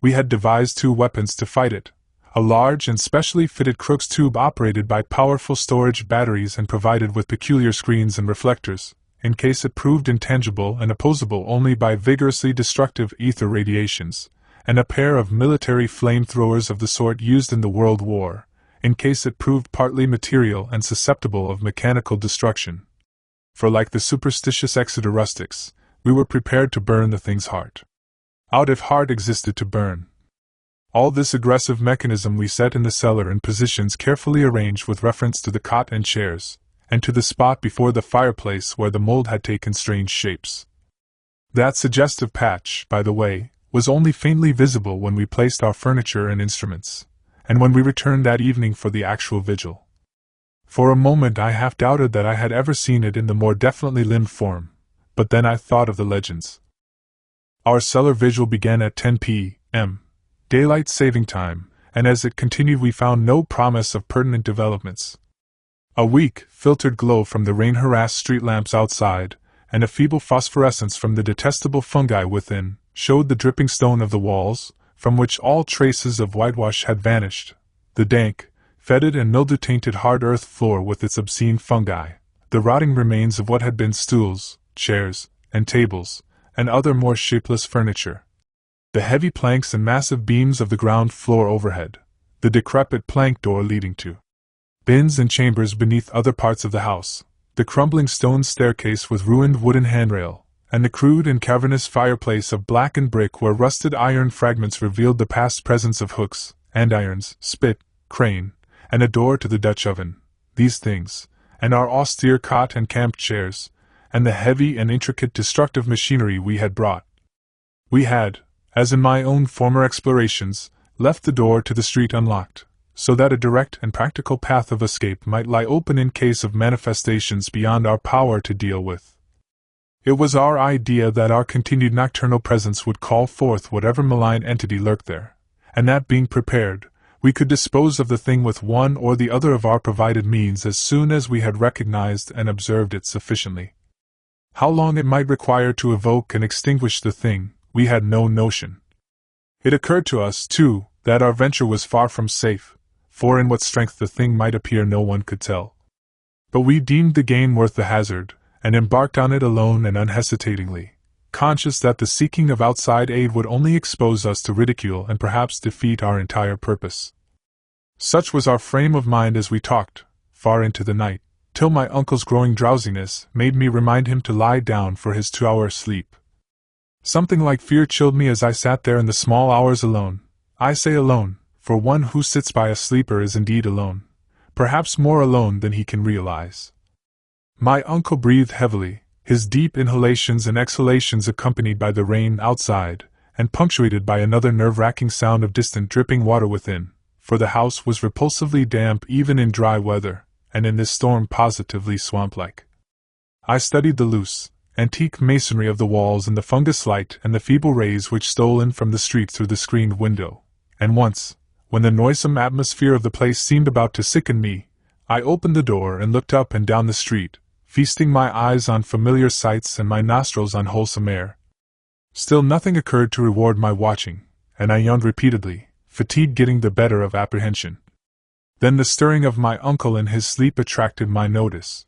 We had devised 2 weapons to fight it, a large and specially fitted Crookes tube operated by powerful storage batteries and provided with peculiar screens and reflectors, in case it proved intangible and opposable only by vigorously destructive ether radiations, and a pair of military flamethrowers of the sort used in the World War, in case it proved partly material and susceptible of mechanical destruction. For like the superstitious Exeter rustics, we were prepared to burn the thing's heart out if heart existed to burn. All this aggressive mechanism we set in the cellar in positions carefully arranged with reference to the cot and chairs, and to the spot before the fireplace where the mold had taken strange shapes. That suggestive patch, by the way, was only faintly visible when we placed our furniture and instruments, and when we returned that evening for the actual vigil. For a moment I half doubted that I had ever seen it in the more definitely limbed form, but then I thought of the legends. Our cellar vigil began at 10 p.m., daylight saving time, and as it continued we found no promise of pertinent developments. A weak, filtered glow from the rain-harassed street lamps outside, and a feeble phosphorescence from the detestable fungi within, showed the dripping stone of the walls, from which all traces of whitewash had vanished, the dank, fetid and mildew-tainted hard earth floor with its obscene fungi, the rotting remains of what had been stools, chairs, and tables, and other more shapeless furniture, the heavy planks and massive beams of the ground floor overhead, the decrepit plank door leading to bins and chambers beneath other parts of the house, the crumbling stone staircase with ruined wooden handrail, and the crude and cavernous fireplace of blackened brick where rusted iron fragments revealed the past presence of hooks, andirons, spit, crane, and a door to the Dutch oven. These things, and our austere cot and camp chairs, and the heavy and intricate destructive machinery we had brought. We had, as in my own former explorations, left the door to the street unlocked, so that a direct and practical path of escape might lie open in case of manifestations beyond our power to deal with. It was our idea that our continued nocturnal presence would call forth whatever malign entity lurked there, and that being prepared, we could dispose of the thing with one or the other of our provided means as soon as we had recognized and observed it sufficiently. How long it might require to evoke and extinguish the thing, we had no notion. It occurred to us, too, that our venture was far from safe, for in what strength the thing might appear no one could tell. But we deemed the gain worth the hazard, and embarked on it alone and unhesitatingly, conscious that the seeking of outside aid would only expose us to ridicule and perhaps defeat our entire purpose. Such was our frame of mind as we talked, far into the night, till my uncle's growing drowsiness made me remind him to lie down for his 2-hour sleep. Something like fear chilled me as I sat there in the small hours alone. I say alone, for one who sits by a sleeper is indeed alone, perhaps more alone than he can realize. My uncle breathed heavily, his deep inhalations and exhalations accompanied by the rain outside, and punctuated by another nerve-wracking sound of distant dripping water within, for the house was repulsively damp even in dry weather, and in this storm positively swamp-like. I studied the loose, antique masonry of the walls and the fungus light and the feeble rays which stole in from the street through the screened window, and once, when the noisome atmosphere of the place seemed about to sicken me, I opened the door and looked up and down the street, feasting my eyes on familiar sights and my nostrils on wholesome air. Still nothing occurred to reward my watching, and I yawned repeatedly, fatigue getting the better of apprehension. Then the stirring of my uncle in his sleep attracted my notice.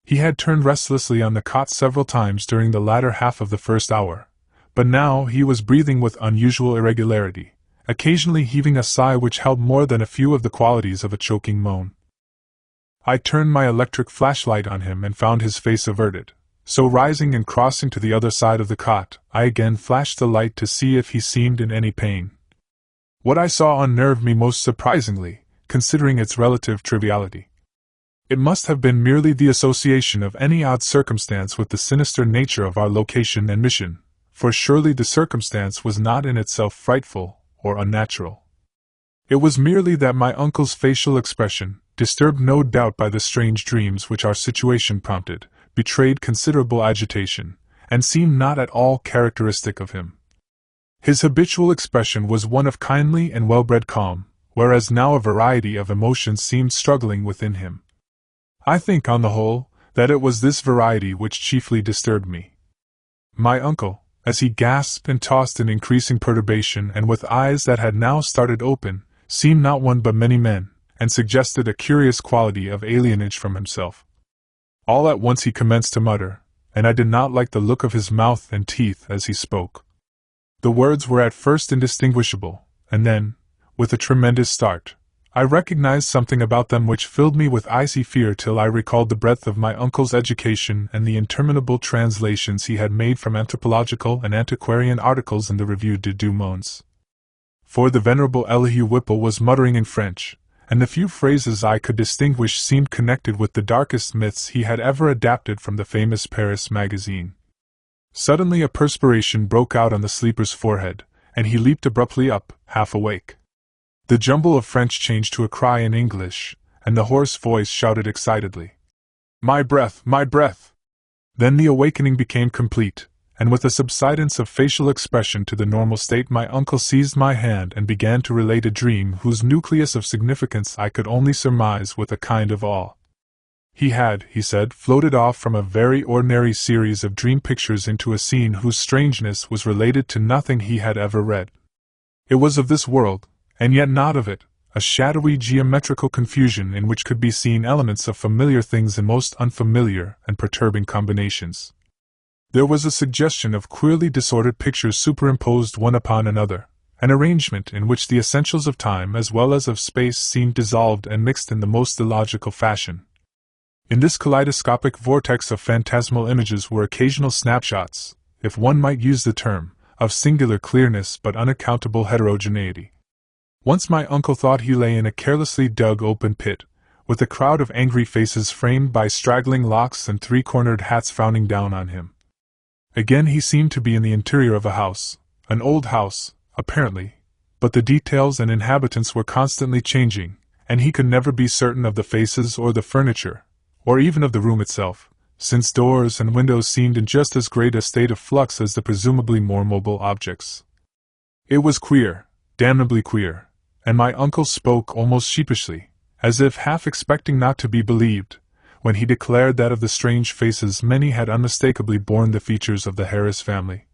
He had turned restlessly on the cot several times during the latter half of the first hour, but now he was breathing with unusual irregularity, occasionally heaving a sigh which held more than a few of the qualities of a choking moan. I turned my electric flashlight on him and found his face averted, so rising and crossing to the other side of the cot, I again flashed the light to see if he seemed in any pain. What I saw unnerved me most surprisingly, considering its relative triviality. It must have been merely the association of any odd circumstance with the sinister nature of our location and mission, for surely the circumstance was not in itself frightful or unnatural. It was merely that my uncle's facial expression, disturbed no doubt by the strange dreams which our situation prompted, betrayed considerable agitation, and seemed not at all characteristic of him. His habitual expression was one of kindly and well-bred calm, whereas now a variety of emotions seemed struggling within him. I think, on the whole, that it was this variety which chiefly disturbed me. My uncle, as he gasped and tossed in increasing perturbation and with eyes that had now started open, seemed not one but many men, and suggested a curious quality of alienage from himself. All at once he commenced to mutter, and I did not like the look of his mouth and teeth as he spoke. The words were at first indistinguishable, and then, with a tremendous start, I recognized something about them which filled me with icy fear till I recalled the breadth of my uncle's education and the interminable translations he had made from anthropological and antiquarian articles in the Revue des Deux Mondes. For the venerable Elihu Whipple was muttering in French, and the few phrases I could distinguish seemed connected with the darkest myths he had ever adapted from the famous Paris magazine. Suddenly a perspiration broke out on the sleeper's forehead, and he leaped abruptly up, half awake. The jumble of French changed to a cry in English, and the hoarse voice shouted excitedly, "My breath! My breath!" Then the awakening became complete, and with a subsidence of facial expression to the normal state my uncle seized my hand and began to relate a dream whose nucleus of significance I could only surmise with a kind of awe. He had, he said, floated off from a very ordinary series of dream pictures into a scene whose strangeness was related to nothing he had ever read. It was of this world, and yet not of it, a shadowy geometrical confusion in which could be seen elements of familiar things in most unfamiliar and perturbing combinations. There was a suggestion of queerly disordered pictures superimposed one upon another, an arrangement in which the essentials of time as well as of space seemed dissolved and mixed in the most illogical fashion. In this kaleidoscopic vortex of phantasmal images were occasional snapshots, if one might use the term, of singular clearness but unaccountable heterogeneity. Once my uncle thought he lay in a carelessly dug open pit, with a crowd of angry faces framed by straggling locks and three-cornered hats frowning down on him. Again he seemed to be in the interior of a house, an old house, apparently, but the details and inhabitants were constantly changing, and he could never be certain of the faces or the furniture, or even of the room itself, since doors and windows seemed in just as great a state of flux as the presumably more mobile objects. It was queer, damnably queer, and my uncle spoke almost sheepishly, as if half expecting not to be believed, when he declared that of the strange faces many had unmistakably borne the features of the Harris family.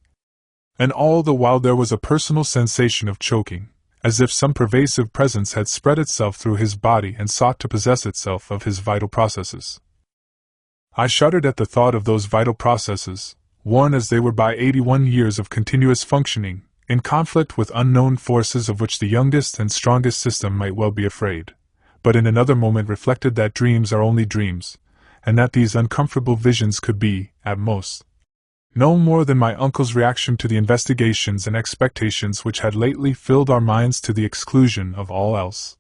And all the while there was a personal sensation of choking, as if some pervasive presence had spread itself through his body and sought to possess itself of his vital processes. I shuddered at the thought of those vital processes, worn as they were by 81 years of continuous functioning, in conflict with unknown forces of which the youngest and strongest system might well be afraid, but in another moment reflected that dreams are only dreams, and that these uncomfortable visions could be, at most, no more than my uncle's reaction to the investigations and expectations which had lately filled our minds to the exclusion of all else.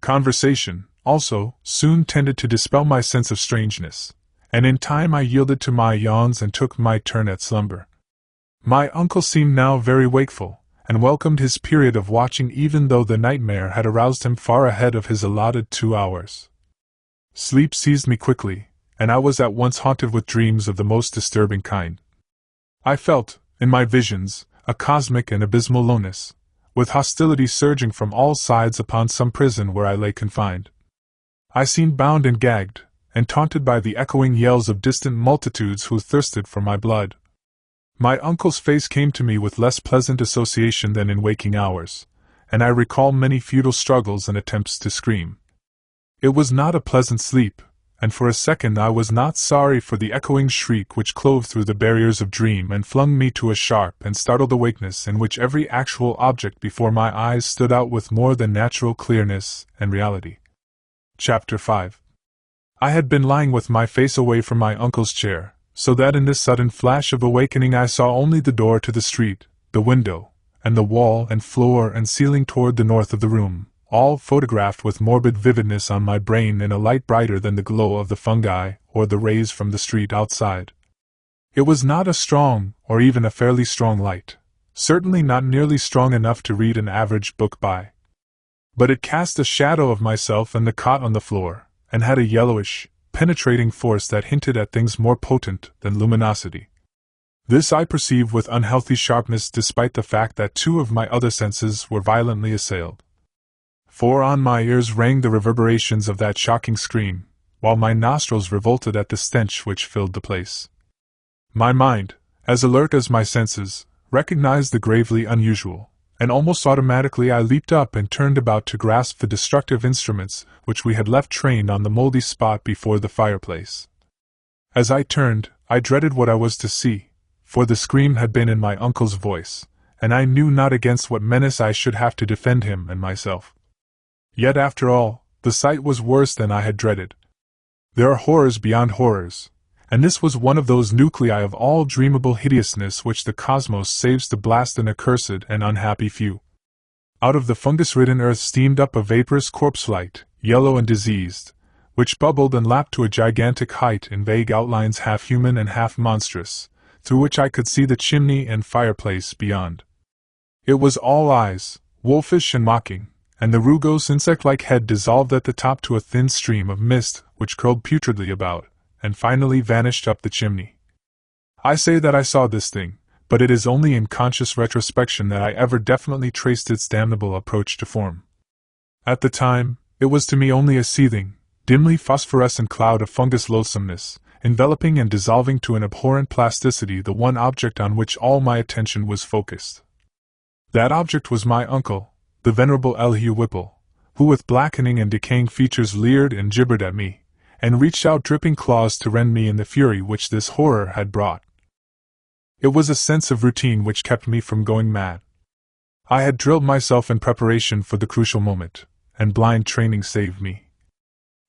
Conversation, also, soon tended to dispel my sense of strangeness, and in time I yielded to my yawns and took my turn at slumber. My uncle seemed now very wakeful, and welcomed his period of watching even though the nightmare had aroused him far ahead of his allotted 2 hours. Sleep seized me quickly, and I was at once haunted with dreams of the most disturbing kind. I felt, in my visions, a cosmic and abysmal lowness, with hostility surging from all sides upon some prison where I lay confined. I seemed bound and gagged, and taunted by the echoing yells of distant multitudes who thirsted for my blood. My uncle's face came to me with less pleasant association than in waking hours, and I recall many futile struggles and attempts to scream. It was not a pleasant sleep, and for a second I was not sorry for the echoing shriek which clove through the barriers of dream and flung me to a sharp and startled awakeness in which every actual object before my eyes stood out with more than natural clearness and reality. Chapter 5. I had been lying with my face away from my uncle's chair, so that in this sudden flash of awakening I saw only the door to the street, the window, and the wall and floor and ceiling toward the north of the room, all photographed with morbid vividness on my brain in a light brighter than the glow of the fungi or the rays from the street outside. It was not a strong, or even a fairly strong light, certainly not nearly strong enough to read an average book by. But it cast a shadow of myself and the cot on the floor, and had a yellowish, penetrating force that hinted at things more potent than luminosity. This I perceived with unhealthy sharpness despite the fact that two of my other senses were violently assailed. For on my ears rang the reverberations of that shocking scream, while my nostrils revolted at the stench which filled the place. My mind, as alert as my senses, recognized the gravely unusual, and almost automatically I leaped up and turned about to grasp the destructive instruments which we had left trained on the moldy spot before the fireplace. As I turned, I dreaded what I was to see, for the scream had been in my uncle's voice, and I knew not against what menace I should have to defend him and myself. Yet after all, the sight was worse than I had dreaded. There are horrors beyond horrors, and this was one of those nuclei of all dreamable hideousness which the cosmos saves to blast an accursed and unhappy few. Out of the fungus-ridden earth steamed up a vaporous corpse-light, yellow and diseased, which bubbled and lapped to a gigantic height in vague outlines half human and half monstrous, through which I could see the chimney and fireplace beyond. It was all eyes, wolfish and mocking, and the rugose insect-like head dissolved at the top to a thin stream of mist which curled putridly about, and finally vanished up the chimney. I say that I saw this thing, but it is only in conscious retrospection that I ever definitely traced its damnable approach to form. At the time, it was to me only a seething, dimly phosphorescent cloud of fungus loathsomeness, enveloping and dissolving to an abhorrent plasticity the one object on which all my attention was focused. That object was my uncle, the venerable Elihu Whipple, who with blackening and decaying features leered and gibbered at me, and reached out dripping claws to rend me in the fury which this horror had brought. It was a sense of routine which kept me from going mad. I had drilled myself in preparation for the crucial moment, and blind training saved me.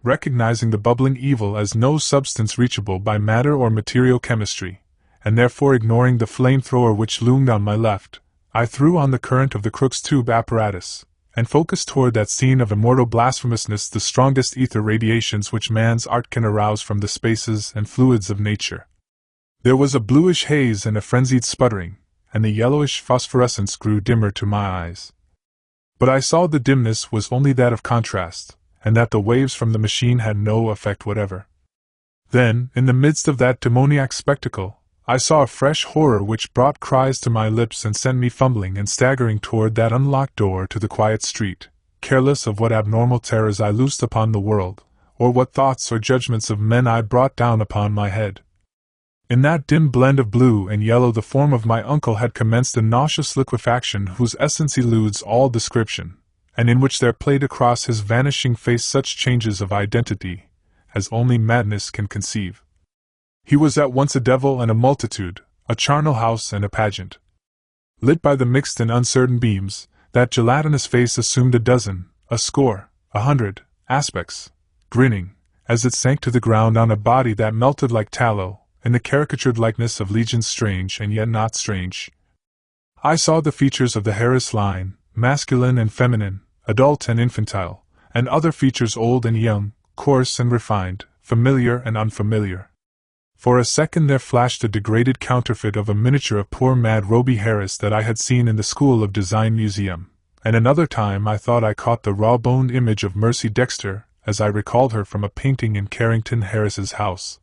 Recognizing the bubbling evil as no substance reachable by matter or material chemistry, and therefore ignoring the flamethrower which loomed on my left, I threw on the current of the Crookes tube apparatus, and focused toward that scene of immortal blasphemousness the strongest ether radiations which man's art can arouse from the spaces and fluids of nature. There was a bluish haze and a frenzied sputtering, and the yellowish phosphorescence grew dimmer to my eyes. But I saw the dimness was only that of contrast, and that the waves from the machine had no effect whatever. Then, in the midst of that demoniac spectacle, I saw a fresh horror which brought cries to my lips and sent me fumbling and staggering toward that unlocked door to the quiet street, careless of what abnormal terrors I loosed upon the world, or what thoughts or judgments of men I brought down upon my head. In that dim blend of blue and yellow the form of my uncle had commenced a nauseous liquefaction whose essence eludes all description, and in which there played across his vanishing face such changes of identity as only madness can conceive. He was at once a devil and a multitude, a charnel house and a pageant. Lit by the mixed and uncertain beams, that gelatinous face assumed a dozen, a score, 100, aspects, grinning, as it sank to the ground on a body that melted like tallow, in the caricatured likeness of legions strange and yet not strange. I saw the features of the Harris line, masculine and feminine, adult and infantile, and other features old and young, coarse and refined, familiar and unfamiliar. For a second there flashed a degraded counterfeit of a miniature of poor mad Roby Harris that I had seen in the School of Design Museum, and another time I thought I caught the raw-boned image of Mercy Dexter, as I recalled her from a painting in Carrington Harris's house.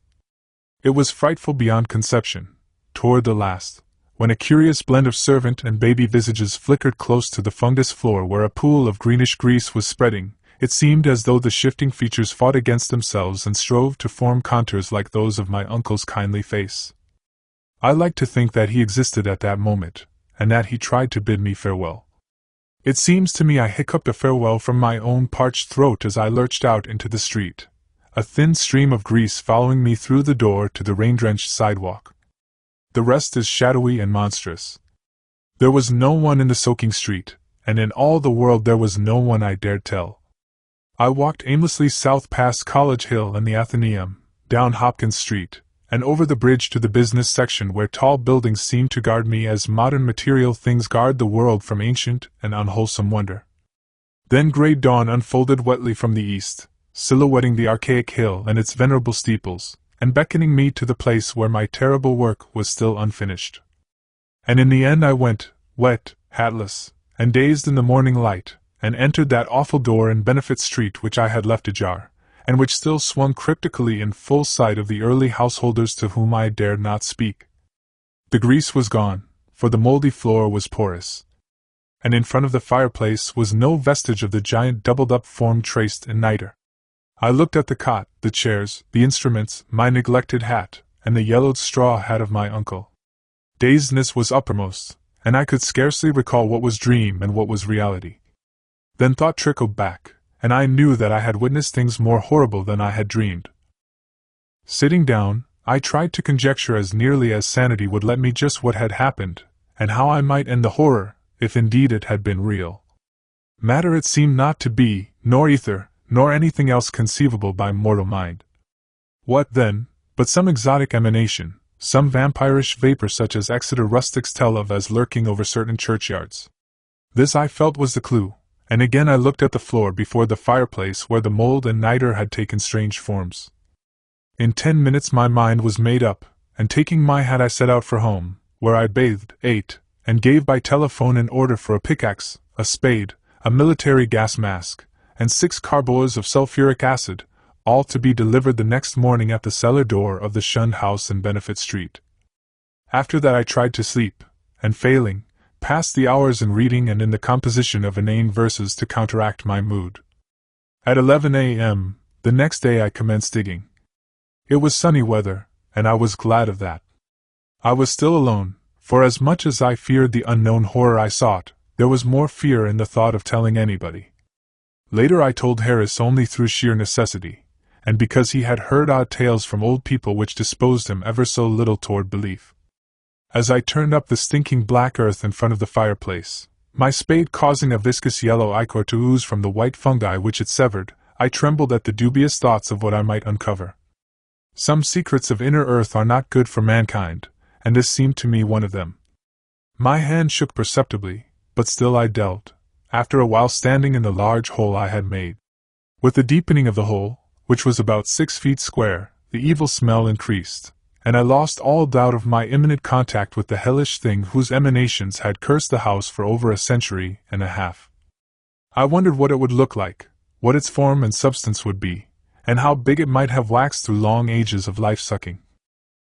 It was frightful beyond conception, toward the last, when a curious blend of servant and baby visages flickered close to the fungus floor where a pool of greenish grease was spreading. It seemed as though the shifting features fought against themselves and strove to form contours like those of my uncle's kindly face. I like to think that he existed at that moment, and that he tried to bid me farewell. It seems to me I hiccuped a farewell from my own parched throat as I lurched out into the street, a thin stream of grease following me through the door to the rain-drenched sidewalk. The rest is shadowy and monstrous. There was no one in the soaking street, and in all the world there was no one I dared tell. I walked aimlessly south past College Hill and the Athenaeum, down Hopkins Street, and over the bridge to the business section where tall buildings seemed to guard me as modern material things guard the world from ancient and unwholesome wonder. Then gray dawn unfolded wetly from the east, silhouetting the archaic hill and its venerable steeples, and beckoning me to the place where my terrible work was still unfinished. And in the end I went, wet, hatless, and dazed in the morning light, and entered that awful door in Benefit Street which I had left ajar, and which still swung cryptically in full sight of the early householders to whom I dared not speak. The grease was gone, for the moldy floor was porous, and in front of the fireplace was no vestige of the giant doubled-up form traced in niter. I looked at the cot, the chairs, the instruments, my neglected hat, and the yellowed straw hat of my uncle. Dazedness was uppermost, and I could scarcely recall what was dream and what was reality. Then thought trickled back, and I knew that I had witnessed things more horrible than I had dreamed. Sitting down, I tried to conjecture as nearly as sanity would let me just what had happened, and how I might end the horror, if indeed it had been real. Matter it seemed not to be, nor ether, nor anything else conceivable by mortal mind. What, then, but some exotic emanation, some vampirish vapor such as Exeter rustics tell of as lurking over certain churchyards? This I felt was the clue, and again I looked at the floor before the fireplace where the mold and niter had taken strange forms. In 10 minutes my mind was made up, and taking my hat I set out for home, where I bathed, ate, and gave by telephone an order for a pickaxe, a spade, a military gas mask, and 6 carboys of sulfuric acid, all to be delivered the next morning at the cellar door of the Shunned House in Benefit Street. After that I tried to sleep, and failing, passed the hours in reading and in the composition of inane verses to counteract my mood. At 11 a.m., the next day I commenced digging. It was sunny weather, and I was glad of that. I was still alone, for as much as I feared the unknown horror I sought, there was more fear in the thought of telling anybody. Later I told Harris only through sheer necessity, and because he had heard odd tales from old people which disposed him ever so little toward belief. As I turned up the stinking black earth in front of the fireplace, my spade causing a viscous yellow ichor to ooze from the white fungi which it severed, I trembled at the dubious thoughts of what I might uncover. Some secrets of inner earth are not good for mankind, and this seemed to me one of them. My hand shook perceptibly, but still I delved, after a while standing in the large hole I had made. With the deepening of the hole, which was about 6 feet square, the evil smell increased, and I lost all doubt of my imminent contact with the hellish thing whose emanations had cursed the house for over a century and a half. I wondered what it would look like, what its form and substance would be, and how big it might have waxed through long ages of life-sucking.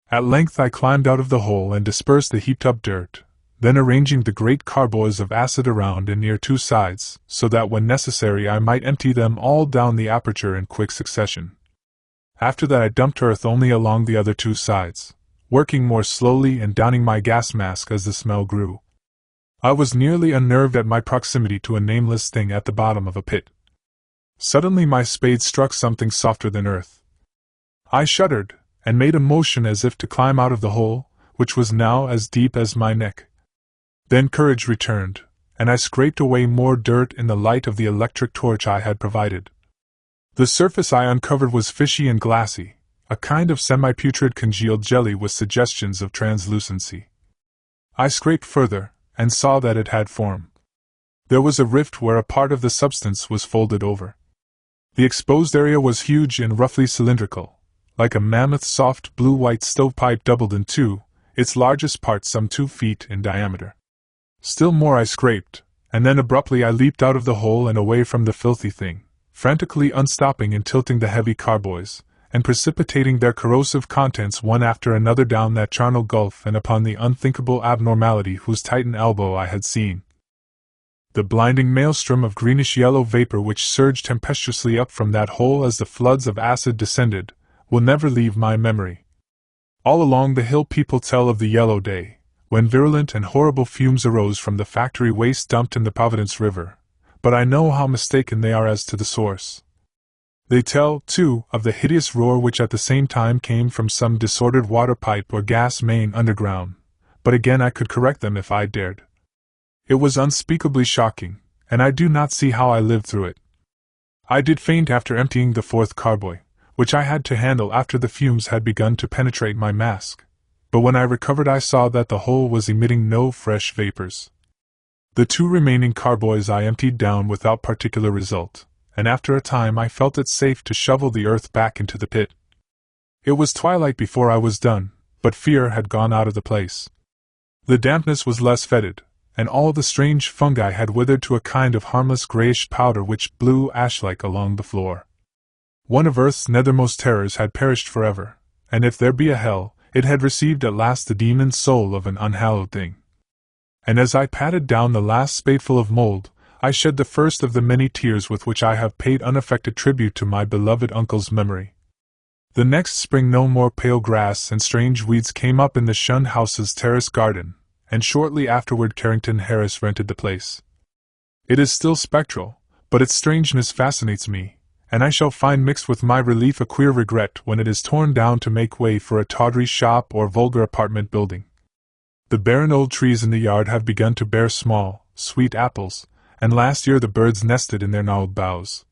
At length I climbed out of the hole and dispersed the heaped-up dirt, then arranging the great carboys of acid around and near 2 sides, so that when necessary I might empty them all down the aperture in quick succession. After that I dumped earth only along the other 2 sides, working more slowly and downing my gas mask as the smell grew. I was nearly unnerved at my proximity to a nameless thing at the bottom of a pit. Suddenly my spade struck something softer than earth. I shuddered, and made a motion as if to climb out of the hole, which was now as deep as my neck. Then courage returned, and I scraped away more dirt in the light of the electric torch I had provided. The surface I uncovered was fishy and glassy, a kind of semi-putrid congealed jelly with suggestions of translucency. I scraped further, and saw that it had form. There was a rift where a part of the substance was folded over. The exposed area was huge and roughly cylindrical, like a mammoth soft blue-white stovepipe doubled in 2, its largest part some 2 feet in diameter. Still more I scraped, and then abruptly I leaped out of the hole and away from the filthy thing, frantically unstopping and tilting the heavy carboys, and precipitating their corrosive contents one after another down that charnel gulf and upon the unthinkable abnormality whose Titan elbow I had seen. The blinding maelstrom of greenish-yellow vapor which surged tempestuously up from that hole as the floods of acid descended, will never leave my memory. All along the hill people tell of the yellow day, when virulent and horrible fumes arose from the factory waste dumped in the Providence River, but I know how mistaken they are as to the source. They tell, too, of the hideous roar which at the same time came from some disordered water pipe or gas main underground, but again I could correct them if I dared. It was unspeakably shocking, and I do not see how I lived through it. I did faint after emptying the 4th carboy, which I had to handle after the fumes had begun to penetrate my mask, but when I recovered I saw that the hole was emitting no fresh vapors. The 2 remaining carboys I emptied down without particular result, and after a time I felt it safe to shovel the earth back into the pit. It was twilight before I was done, but fear had gone out of the place. The dampness was less fetid, and all the strange fungi had withered to a kind of harmless grayish powder which blew ash-like along the floor. One of Earth's nethermost terrors had perished forever, and if there be a hell, it had received at last the demon soul of an unhallowed thing. And as I patted down the last spadeful of mold, I shed the first of the many tears with which I have paid unaffected tribute to my beloved uncle's memory. The next spring no more pale grass and strange weeds came up in the Shunned House's terrace garden, and shortly afterward Carrington Harris rented the place. It is still spectral, but its strangeness fascinates me, and I shall find mixed with my relief a queer regret when it is torn down to make way for a tawdry shop or vulgar apartment building. The barren old trees in the yard have begun to bear small, sweet apples, and last year the birds nested in their gnarled boughs.